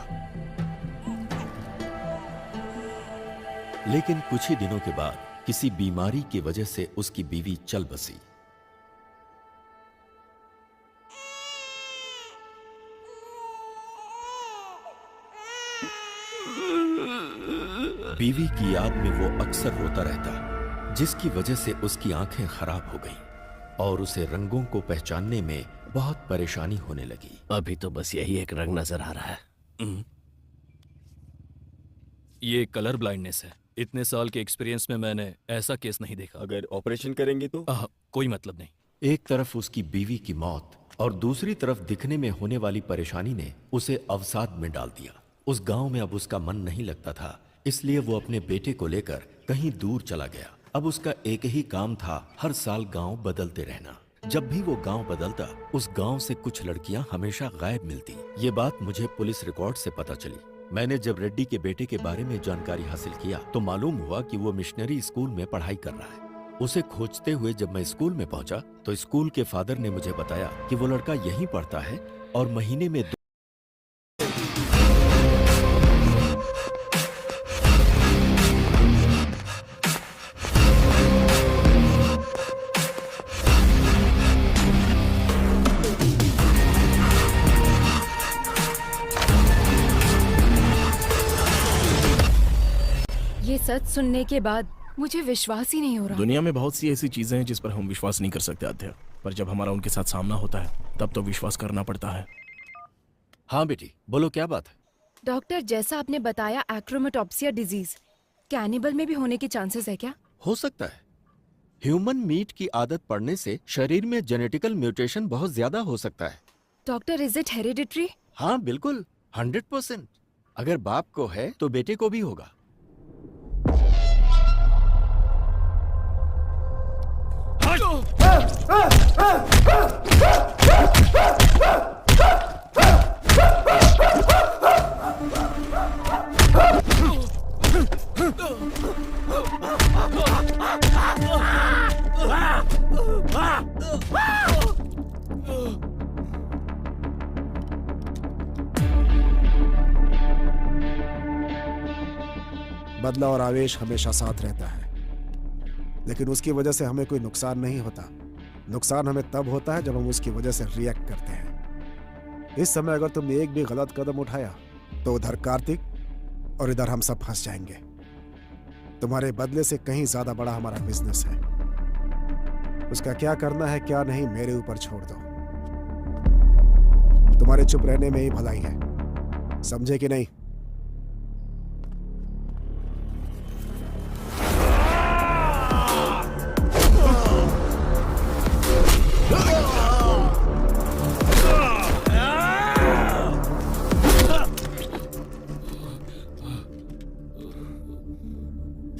लेकिन कुछ ही दिनों के बाद किसी बीमारी की वजह से उसकी बीवी चल बसी. बीवी की याद में वो अक्सर रोता रहता, जिसकी वजह से उसकी आंखें खराब हो गईं और उसे रंगों को पहचानने में बहुत परेशानी होने लगी. अभी तो बस यही एक रंग नजर आ रहा है. ये कलर ब्लाइंडनेस है. इतने साल के एक्सपीरियंस में मैंने ऐसा केस नहीं देखा. अगर ऑपरेशन करेंगे तो? कोई मतलब नहीं. एक तरफ उसकी बीवी की मौत और दूसरी तरफ दिखने में होने वाली परेशानी ने उसे अवसाद में डाल दिया. उस गांव में अब उसका मन नहीं लगता था, इसलिए वो अपने बेटे को लेकर कहीं दूर चला गया. अब उसका एक ही काम था, हर साल गांव बदलते रहना. जब भी वो गांव बदलता, उस गांव से कुछ लड़कियां हमेशा गायब मिलती. ये बात मुझे पुलिस रिकॉर्ड से पता चली. मैंने जब रेड्डी के बेटे के बारे में जानकारी हासिल किया तो मालूम हुआ कि वो मिशनरी स्कूल में पढ़ाई कर रहा है. उसे खोजते हुए जब मैं स्कूल में पहुंचा तो स्कूल के फादर ने मुझे बताया कि वो लड़का यहीं पढ़ता है और महीने में ये सच सुनने के बाद मुझे विश्वास ही नहीं हो रहा. दुनिया में बहुत सी ऐसी चीजें हैं जिस पर हम विश्वास नहीं कर सकते आध्या, पर जब हमारा उनके साथ सामना होता है तब तो विश्वास करना पड़ता है. हाँ बेटी, बोलो क्या बात है? डॉक्टर, जैसा आपने बताया एक्रोमेटोप्सिया डिजीज कैनिबल में भी होने के चांसेस है क्या? हो सकता है. ह्यूमन मीट की आदत पड़ने से शरीर में जेनेटिकल म्यूटेशन बहुत ज्यादा हो सकता है. Doctor, is it hereditary? हाँ बिल्कुल, 100%। अगर बाप को है तो बेटे को भी होगा। बदला और आवेश हमेशा साथ रहता है, लेकिन उसकी वजह से हमें कोई नुकसान नहीं होता। नुकसान हमें तब होता है जब हम उसकी वजह से रिएक्ट करते हैं। इस समय अगर तुमने एक भी गलत कदम उठाया तो उधर कार्तिक और इधर हम सब फंस जाएंगे। तुम्हारे बदले से कहीं ज्यादा बड़ा हमारा बिजनेस है। उसका क्या करना है क्या नहीं मेरे ऊपर छोड़ दो। तुम्हारे चुप रहने में ही भलाई है, समझे कि नहीं?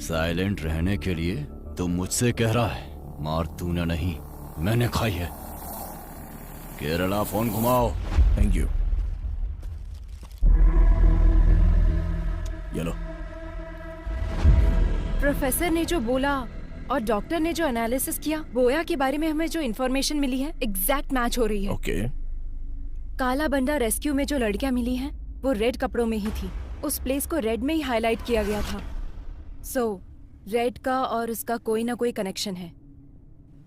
साइलेंट रहने के लिए तू मुझसे कह रहा है, मार तूने नहीं मैंने खाई है। केरला फोन घुमाओ। Thank you. ये लो। प्रोफेसर ने जो बोला और डॉक्टर ने जो एनालिसिस किया, बोया के बारे में हमें जो इन्फॉर्मेशन मिली है एग्जैक्ट मैच हो रही है। ओके। काला बंडा रेस्क्यू में जो लड़कियां मिली हैं वो रेड कपड़ों में ही थी। उस प्लेस को रेड में ही हाईलाइट किया गया था। सो रेड का और उसका कोई ना कोई कनेक्शन है।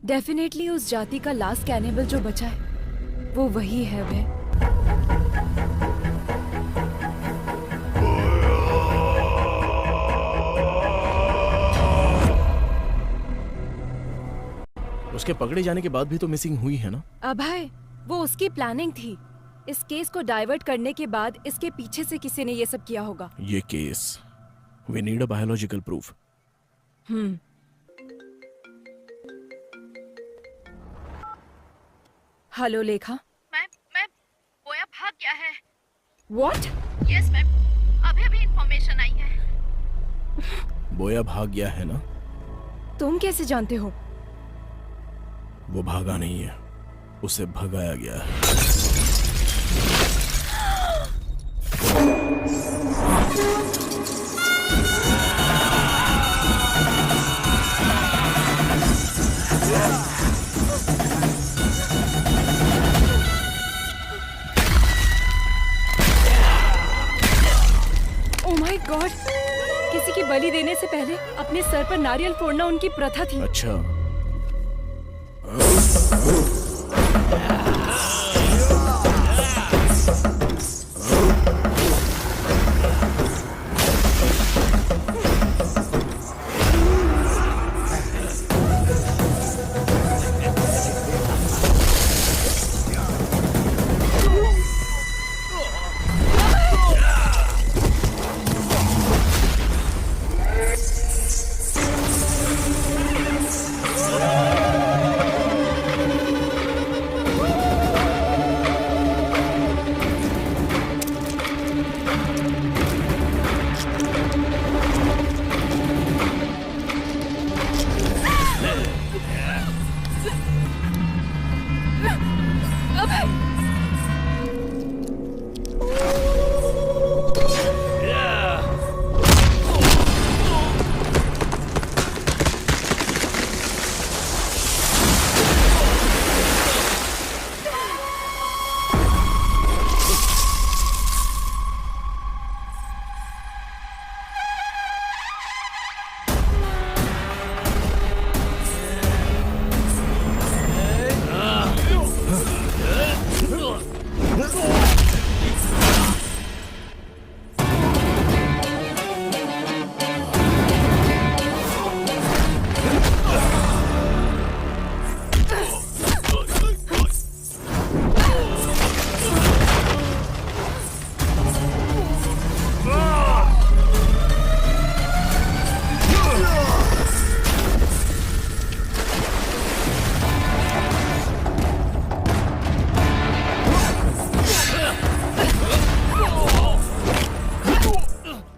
डेफिनेटली उस जाति का लास्ट कैनिबल जो बचा है वो वही है। वह उसके पकड़े जाने के बाद भी तो मिसिंग हुई है ना? अभय, वो उसकी प्लानिंग थी। इस केस को डाइवर्ट करने के बाद इसके पीछे से किसी ने ये सब किया होगा। ये case, we need a biological proof. Hello लेखा। मैम, बोया भाग गया है। What? यस मैम, अभी इंफॉर्मेशन आई है। बोया भाग गया है ना? तुम कैसे जानते हो? वो भागा नहीं है, उसे भगाया गया है। ओह माय गॉड, किसी की बलि देने से पहले अपने सर पर नारियल फोड़ना उनकी प्रथा थी। अच्छा।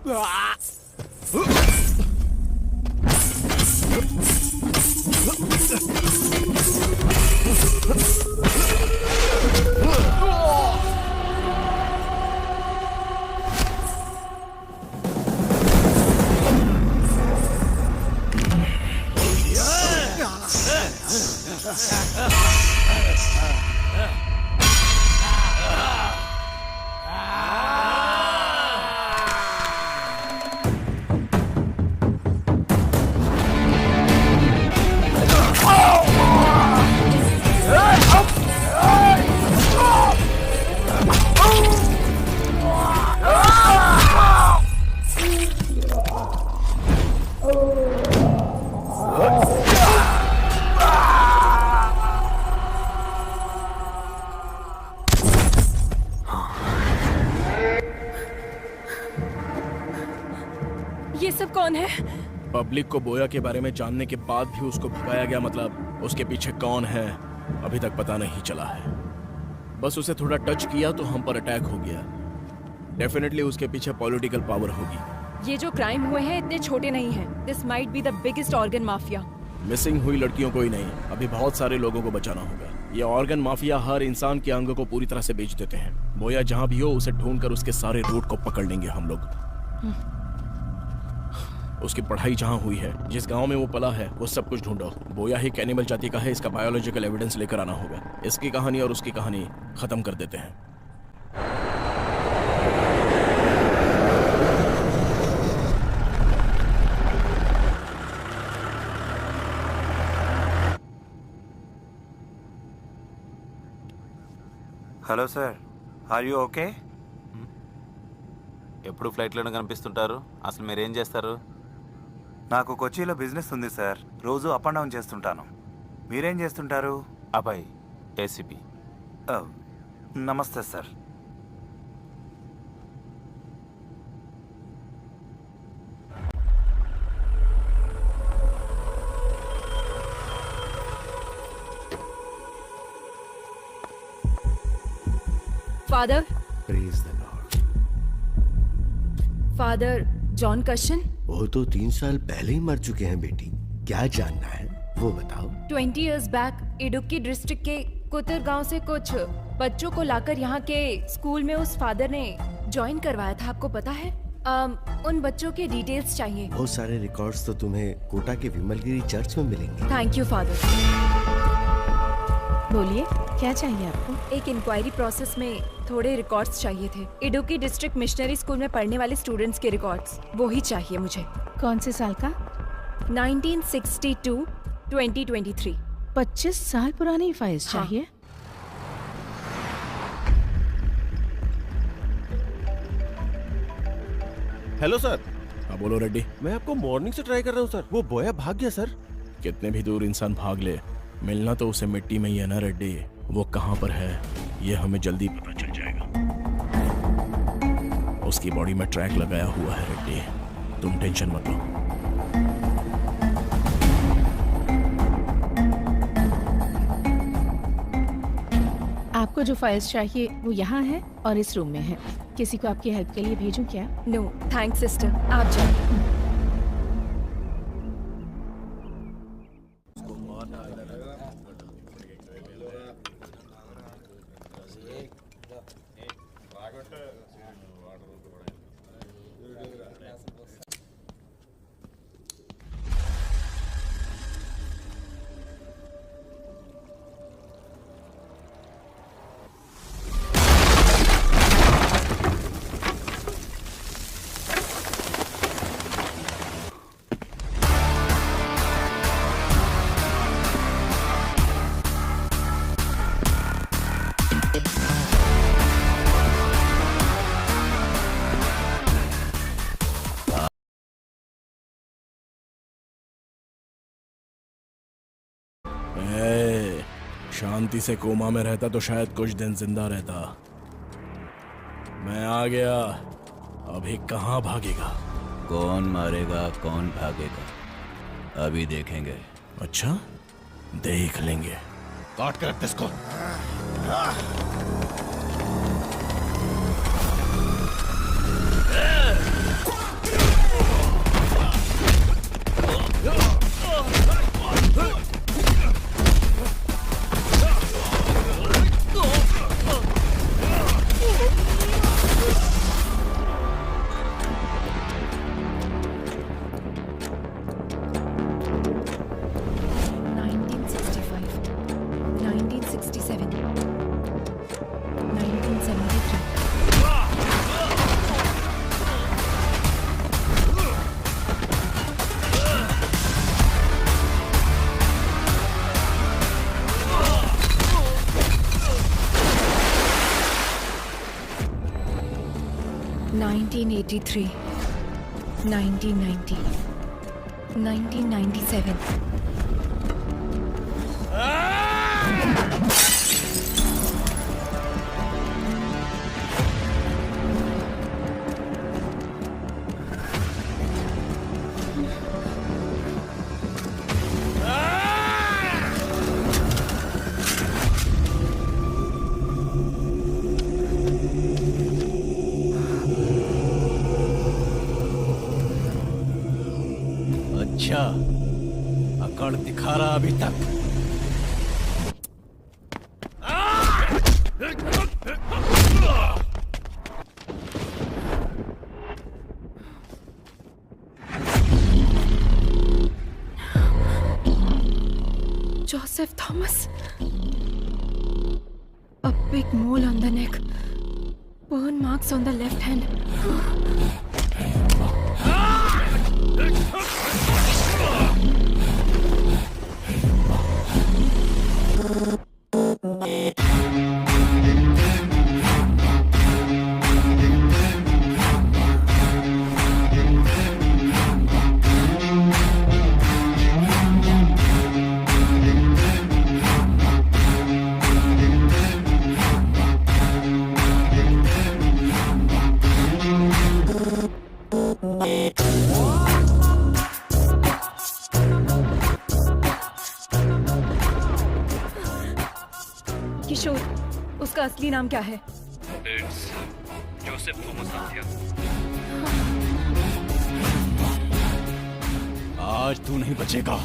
ये सब कौन है? पब्लिक को बोया के बारे में जानने के बाद भी उसको भगाया गया, मतलब उसके पीछे कौन है अभी तक पता नहीं चला है। बस उसे थोड़ा टच किया तो हम पर अटैक हो गया। डेफिनेटली उसके पीछे पॉलिटिकल पावर होगी। ये जो क्राइम हुए हैं इतने छोटे नहीं हैं। This might be the biggest organ mafia. Missing हुई लड़कियों को ही नहीं, अभी बहुत सारे लोगों को बचाना होगा। ये ऑर्गन माफिया हर इंसान के अंग को पूरी तरह से बेच देते हैं। बोया जहाँ भी हो उसे ढूंढकर उसके सारे रूट को पकड़ लेंगे हम लोग। उसकी पढ़ाई जहाँ हुई है, जिस गांव में वो पला है, वो सब कुछ ढूंढो। बोया ही कैनिबल जाति का है, इसका बायोलॉजिकल एविडेंस लेकर आना होगा। इसकी कहानी और उसकी कहानी खत्म कर देते हैं। Hello sir, are you okay? ఎప్పుడు ఫ్లైట్లోనే కనిపిస్తుంటారు, అసలు మీరేం చేస్తారు? నాకు కొచ్చిలో బిజినెస్ ఉంది సార్, రోజు అప్ అండ్ డౌన్ చేస్తుంటాను. మీరేం చేస్తుంటారు? అబ్బాయి ఏసీపీ. నమస్తే sir. Father, praise the lord. Father John कशन वो तो 3 साल पहले ही मर चुके हैं बेटी। क्या जानना है वो बताओ। 20 years बैक इडुक्की डिस्ट्रिक्ट के कुतर गांव से कुछ बच्चों को लाकर यहाँ के स्कूल में उस फादर ने ज्वाइन करवाया था, आपको पता है? उन बच्चों के डिटेल्स चाहिए। बहुत सारे रिकॉर्ड्स तो तुम्हें कोटा के विमलगिरी चर्च में मिलेंगे। Thank you father. बोलिए, क्या चाहिए आपको? एक इंक्वायरी प्रोसेस में थोड़े रिकॉर्ड्स चाहिए थे। इडुक्की डिस्ट्रिक्ट मिशनरी स्कूल में पढ़ने वाले स्टूडेंट्स के रिकॉर्ड्स, वो ही चाहिए मुझे। कौन से साल का? 1962 2023। 25 साल पुरानी फाइल्स चाहिए? Hello sir. हाँ बोलो रेड्डी। मैं आपको मॉर्निंग से ट्राई कर रहा हूँ सर, वो बोया भाग गया सर। कितने भी दूर इंसान भाग ले, मिलना तो उसे मिट्टी में ही है ना रेड्डी। वो कहाँ पर है ये हमें जल्दी पता चल जाएगा। उसकी बॉडी में ट्रैक लगाया हुआ है रेड्डी, तुम टेंशन मत लो। आपको जो फाइल्स चाहिए वो यहाँ है और इस रूम में है। किसी को आपकी हेल्प के लिए भेजूं क्या? नो थैंक्स सिस्टर, आप जाओ। शांति से कोमा में रहता तो शायद कुछ दिन जिंदा रहता। मैं आ गया, अभी कहाँ भागेगा? कौन मारेगा कौन भागेगा अभी देखेंगे। अच्छा, देख लेंगे। काट कर रख इसको। 1983, 1990, 1997. अच्छा, अकड़ दिखा रहा अभी तक। Joseph Thomas. A big mole on the neck. Burn marks on the left hand. किशोर, उसका असली नाम क्या है? जोसेफ थॉमस आद्या। आज तू नहीं बचेगा।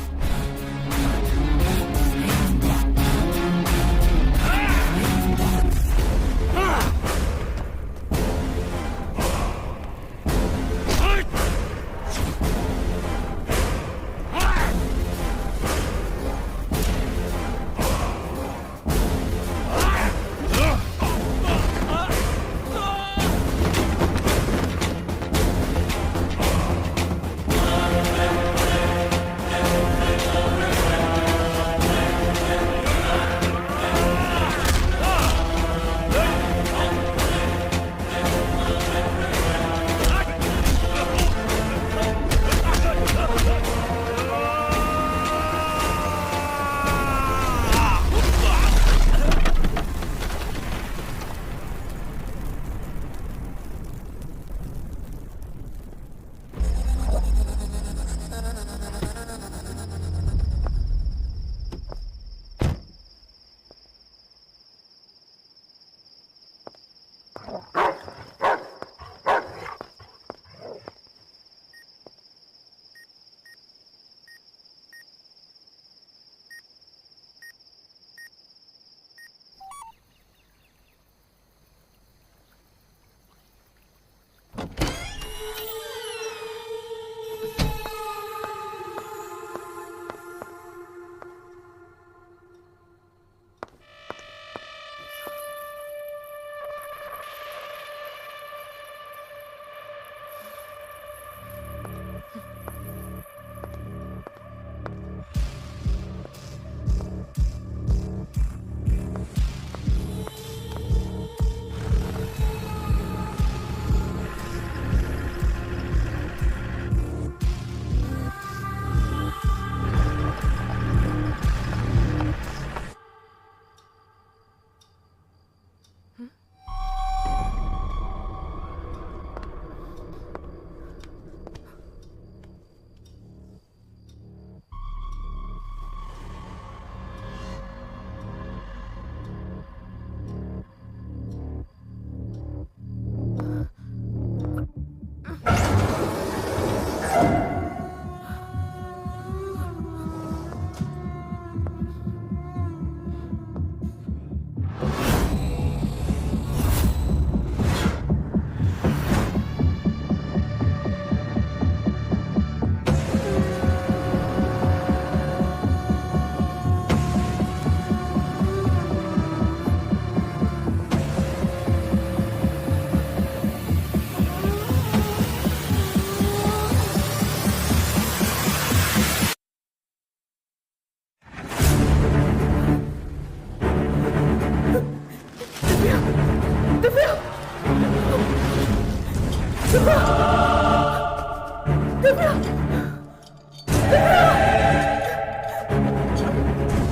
दिव्या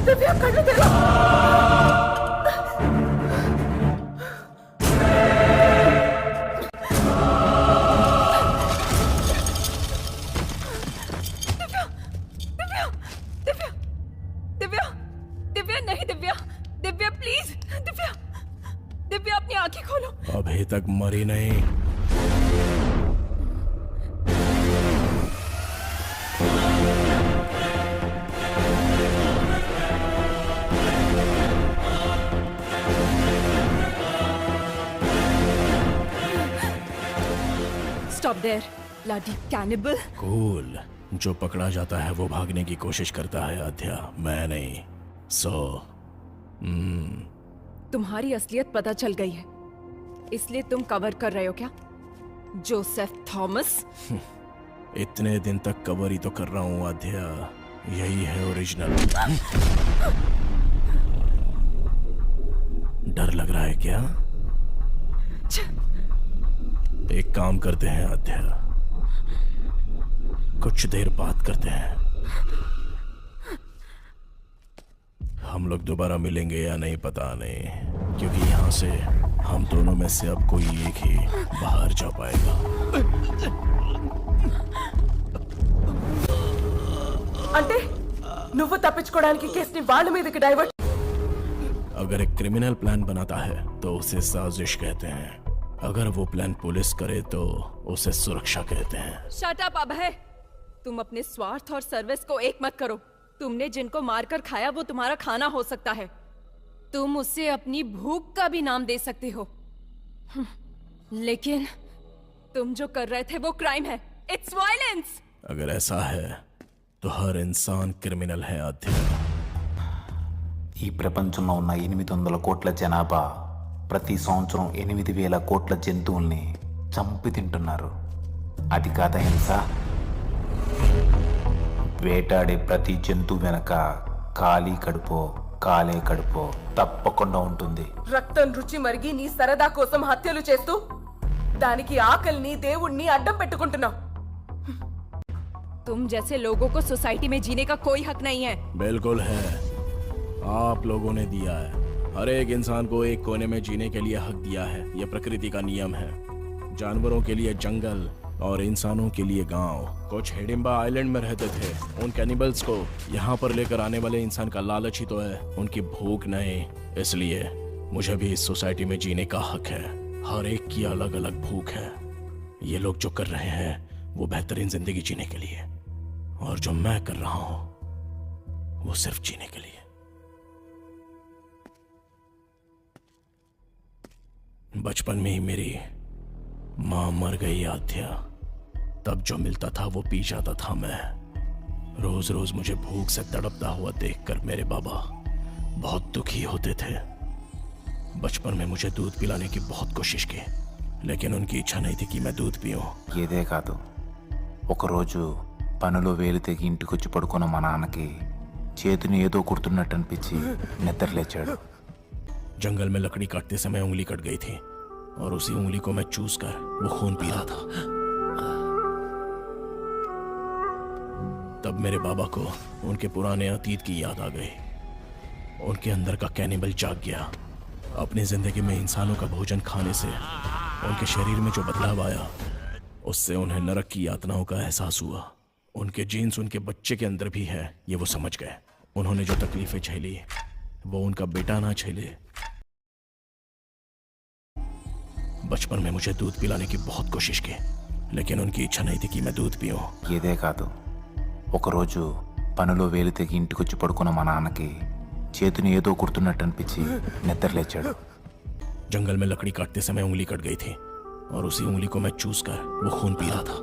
दिव्या कಣ್ಣು ತೆರೆದು अभी तक मरी नहीं। Stop there, bloody cannibal. Cool. जो पकड़ा जाता है वो भागने की कोशिश करता है आध्या, मैं नहीं। तुम्हारी असलियत पता चल गई है, इसलिए तुम कवर कर रहे हो क्या? Joseph Thomas. इतने दिन तक कवर ही तो कर रहा हूँ आध्या, यही है ओरिजिनल। डर लग रहा है क्या? एक काम करते हैं आध्या, कुछ देर बात करते हैं। हम लोग दोबारा मिलेंगे या नहीं पता नहीं, क्योंकि यहाँ से हम दोनों में से अब कोई एक ही बाहर जा पाएगा। అంటే నువ్వు తప్పించుకోవడానికి కేసుని వాళ్ళ మీదకి డైవర్ట్। अगर एक क्रिमिनल प्लान बनाता है तो उसे साजिश कहते हैं, अगर वो प्लान पुलिस करे तो उसे सुरक्षा कहते हैं। शट अप अभय, तुम अपने स्वार्थ और सर्विस को एक मत करो। तुमने जिनको मारकर खाया वो तुम्हारा खाना हो सकता है, तुम उससे अपनी भूख का भी नाम दे सकते हो, लेकिन तुम जो कर रहे थे वो क्राइम है। It's violence. अगर ऐसा है तो हर इंसान क्रिमिनल है आध्या। ఈ ప్రపంచంలో ఉన్న 800 కోట్ల జనాభా ప్రతి సంవత్సరం 8000 కోట్ల జంతువుల్ని చంపి తింటున్నారు. అది కాదా హింస? వేటాడే ప్రతి జంతువు వెనక ఖాళీ కడుపో కాలే కడుపో తప్పకుండా ఉంటుంది. రక్తం రుచి మరిగి నీ సరదా కోసం హత్యలు చేస్తూ దానికి ఆకలిని దేవుణ్ణి అడ్డం పెట్టుకుంటున్నావు। तुम जैसे लोगों को सोसाइटी में जीने का कोई हक नहीं है। बिल्कुल है, आप लोगों ने दिया है। हर एक इंसान को एक कोने में जीने के लिए हक दिया है, यह प्रकृति का नियम है। जानवरों के लिए जंगल और इंसानों के लिए गांव। कुछ हिडिंबा आइलैंड में रहते थे, उन कैनिबल्स को यहाँ पर लेकर आने वाले इंसान का लालच ही तो है, उनकी भूख नहीं। इसलिए मुझे भी इस सोसाइटी में जीने का हक है। हर एक की अलग अलग भूख है। ये लोग जो कर रहे हैं वो बेहतरीन जिंदगी जीने के लिए, और जो मैं कर रहा हूं वो सिर्फ जीने के लिए। बचपन में ही मेरी मां मर गई आध्या, तब जो मिलता था वो पी जाता था मैं। रोज रोज मुझे भूख से तड़पता हुआ देखकर मेरे बाबा बहुत दुखी होते थे। बचपन में मुझे दूध पिलाने की बहुत कोशिश की, लेकिन उनकी इच्छा नहीं थी कि मैं दूध पीऊं। ఇదే కాదు, ఒకరోజు పనులో వేలు తెగి ఇంటికొచ్చి పడుకున్న మా నాన్నకి చేతిని ఏదో కుడుతున్నట్టు అనిపించి నిద్రలేచాడు। जंगल में लकड़ी काटते समय उंगली कट गई थी, और उसी उंगली को मैं चूस कर वो खून पी रहा था। तब मेरे बाबा को उनके पुराने अतीत की याद आ गई। उनके अंदर का कैनिबल जाग गया। अपनी जिंदगी में इंसानों का भोजन खाने से उनके शरीर में जो बदलाव आया, उससे उन्हें नरक की यातनाओं का एहसास हुआ। उनके जीन्स उनके बच्चे के अंदर भी है, ये वो समझ गए। उन्होंने जो तकलीफें झेली वो उनका बेटा ना झेले। बचपन में मुझे दूध पिलाने की बहुत कोशिश की, लेकिन उनकी इच्छा नहीं थी कि मैं दूध पीऊं। ఇదే కాదు, ఒకరోజు పనులో వేలు తెగి ఇంటికొచ్చి పడుకున్న మా నాన్నకి చేతిని ఏదో కుడుతున్నట్టు అనిపించి నిద్రలేచాడు। जंगल में लकड़ी काटते समय उंगली कट गई थी, और उसी उंगली को मैं चूस कर वो खून पी रहा था।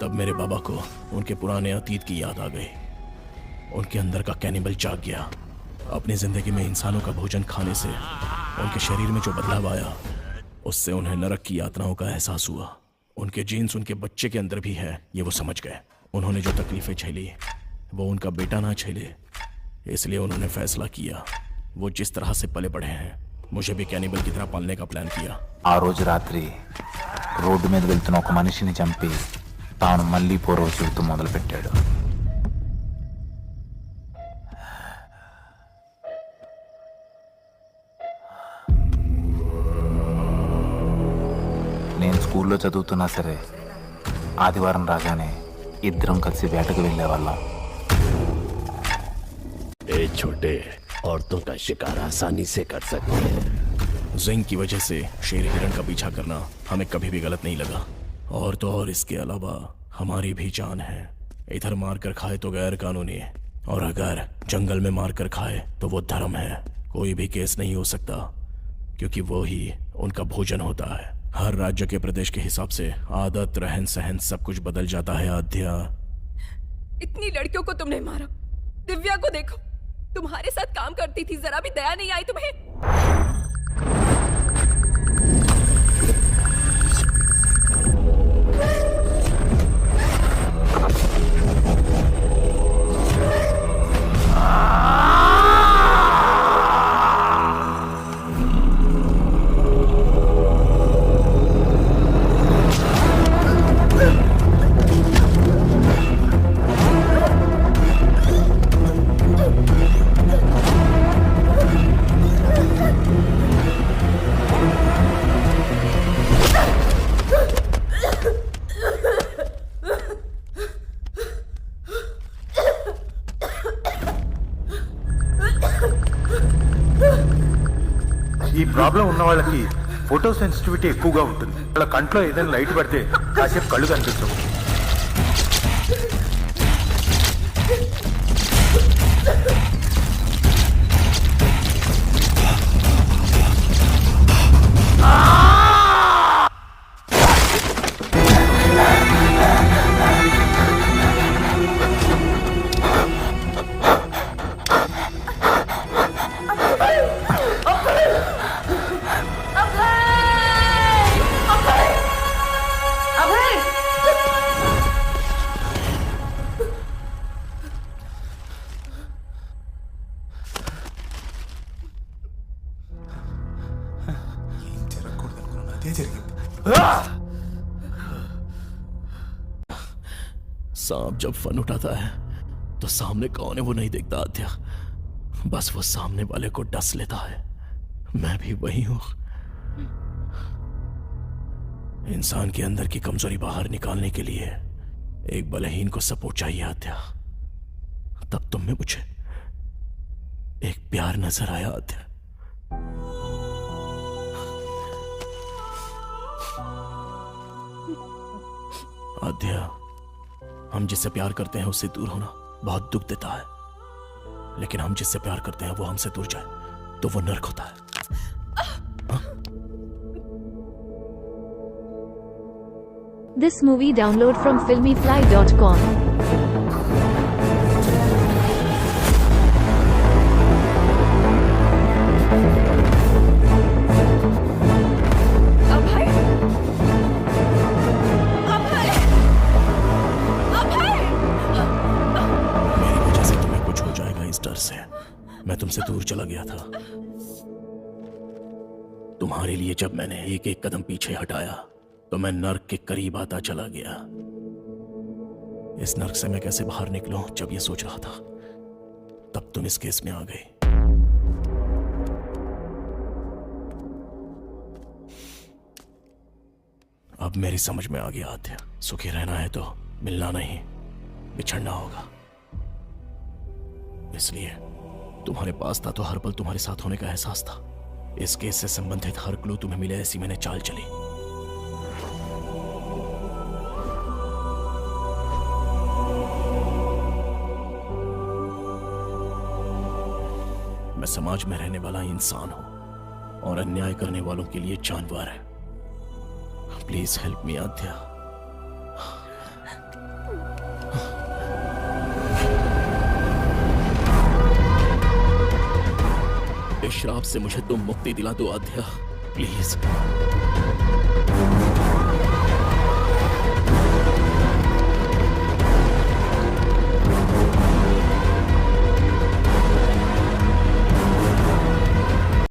तब मेरे बाबा को उनके पुराने अतीत की याद आ गई। उनके अंदर का कैनिबल जाग गया। अपनी जिंदगी में इंसानों का भोजन खाने से उनके शरीर में जो बदलाव आया, उससे उन्हें नरक की यातनाओं का एहसास हुआ। उनके जीन्स उनके बच्चे के अंदर भी है, ये वो समझ गए। उन्होंने जो तकलीफें झेली वो उनका बेटा ना झेले, इसलिए उन्होंने फैसला किया वो जिस तरह से पले बढ़े हैं मुझे भी कैनिबल की तरह पालने का प्लान किया। ఆ రోజు రాత్రి రోడ్డు మీద వెళ్తున్న ఒక మనిషిని చంపి తాను మళ్ళీ పూర్వ జీవితం మొదలుపెట్టాడు. నేను స్కూల్లో చదువుతున్నా సరే ఆదివారం రాగానే ఇద్దరం కలిసి వేటకు వెళ్ళేవాళ్ళం. ए छोटे, औरतों का शिकार आसानी से कर सकते हैं। जिंक की वजह से शेर हिरण का पीछा करना हमें कभी भी गलत नहीं लगा। और तो और इसके अलावा हमारी भी जान है। इधर मार कर खाए तो गैर कानूनी है, और अगर जंगल में मार कर खाए तो वो धर्म है। कोई भी केस नहीं हो सकता, क्योंकि वो ही उनका भोजन होता है। हर राज्य के प्रदेश के हिसाब से आदत, रहन सहन सब कुछ बदल जाता है। आद्या, इतनी लड़कियों को तुमने मारा। दिव्या को देखो, तुम्हारे साथ काम करती थी, जरा भी दया नहीं आई तुम्हें? ఈ ప్రాబ్లం ఉన్న వాళ్ళకి ఫోటో సెన్సిటివిటీ ఎక్కువగా ఉంటుంది. వాళ్ళ కంట్లో ఏదైనా లైట్ పడితే కాసేపు కళ్ళు కనిపిస్తాం. सांप जब फन उठाता है तो सामने कौन है वो नहीं देखता आद्या, बस वो सामने वाले को डस लेता है। मैं भी वही हूं। इंसान के अंदर की कमजोरी बाहर निकालने के लिए एक बलहीन को सपोर्ट चाहिए आद्या। तब तुम में मुझे एक प्यार नजर आया आद्या। आद्या, हम जिससे प्यार करते हैं उससे दूर होना बहुत दुख देता है, लेकिन हम जिससे प्यार करते हैं वो हमसे दूर जाए तो वो नर्क होता है। This movie download from filmyfly.com. मैं तुमसे दूर चला गया था। तुम्हारे लिए जब मैंने एक एक कदम पीछे हटाया तो मैं नर्क के करीब आता चला गया। इस नर्क से मैं कैसे बाहर निकलूं जब ये सोच रहा था, तब तुम इस केस में आ गई। अब मेरी समझ में आ गया आद्या, सुखी रहना है तो मिलना नहीं, बिछड़ना होगा। इसलिए तुम्हारे पास था तो हर पल तुम्हारे साथ होने का एहसास था। इस केस से संबंधित हर क्लू तुम्हें मिले, ऐसी मैंने चाल चली। मैं समाज में रहने वाला इंसान हूं और अन्याय करने वालों के लिए जानवर है। प्लीज हेल्प मी आद्या। इस श्राप से मुझे तुम मुक्ति दिला दो आद्या, प्लीज।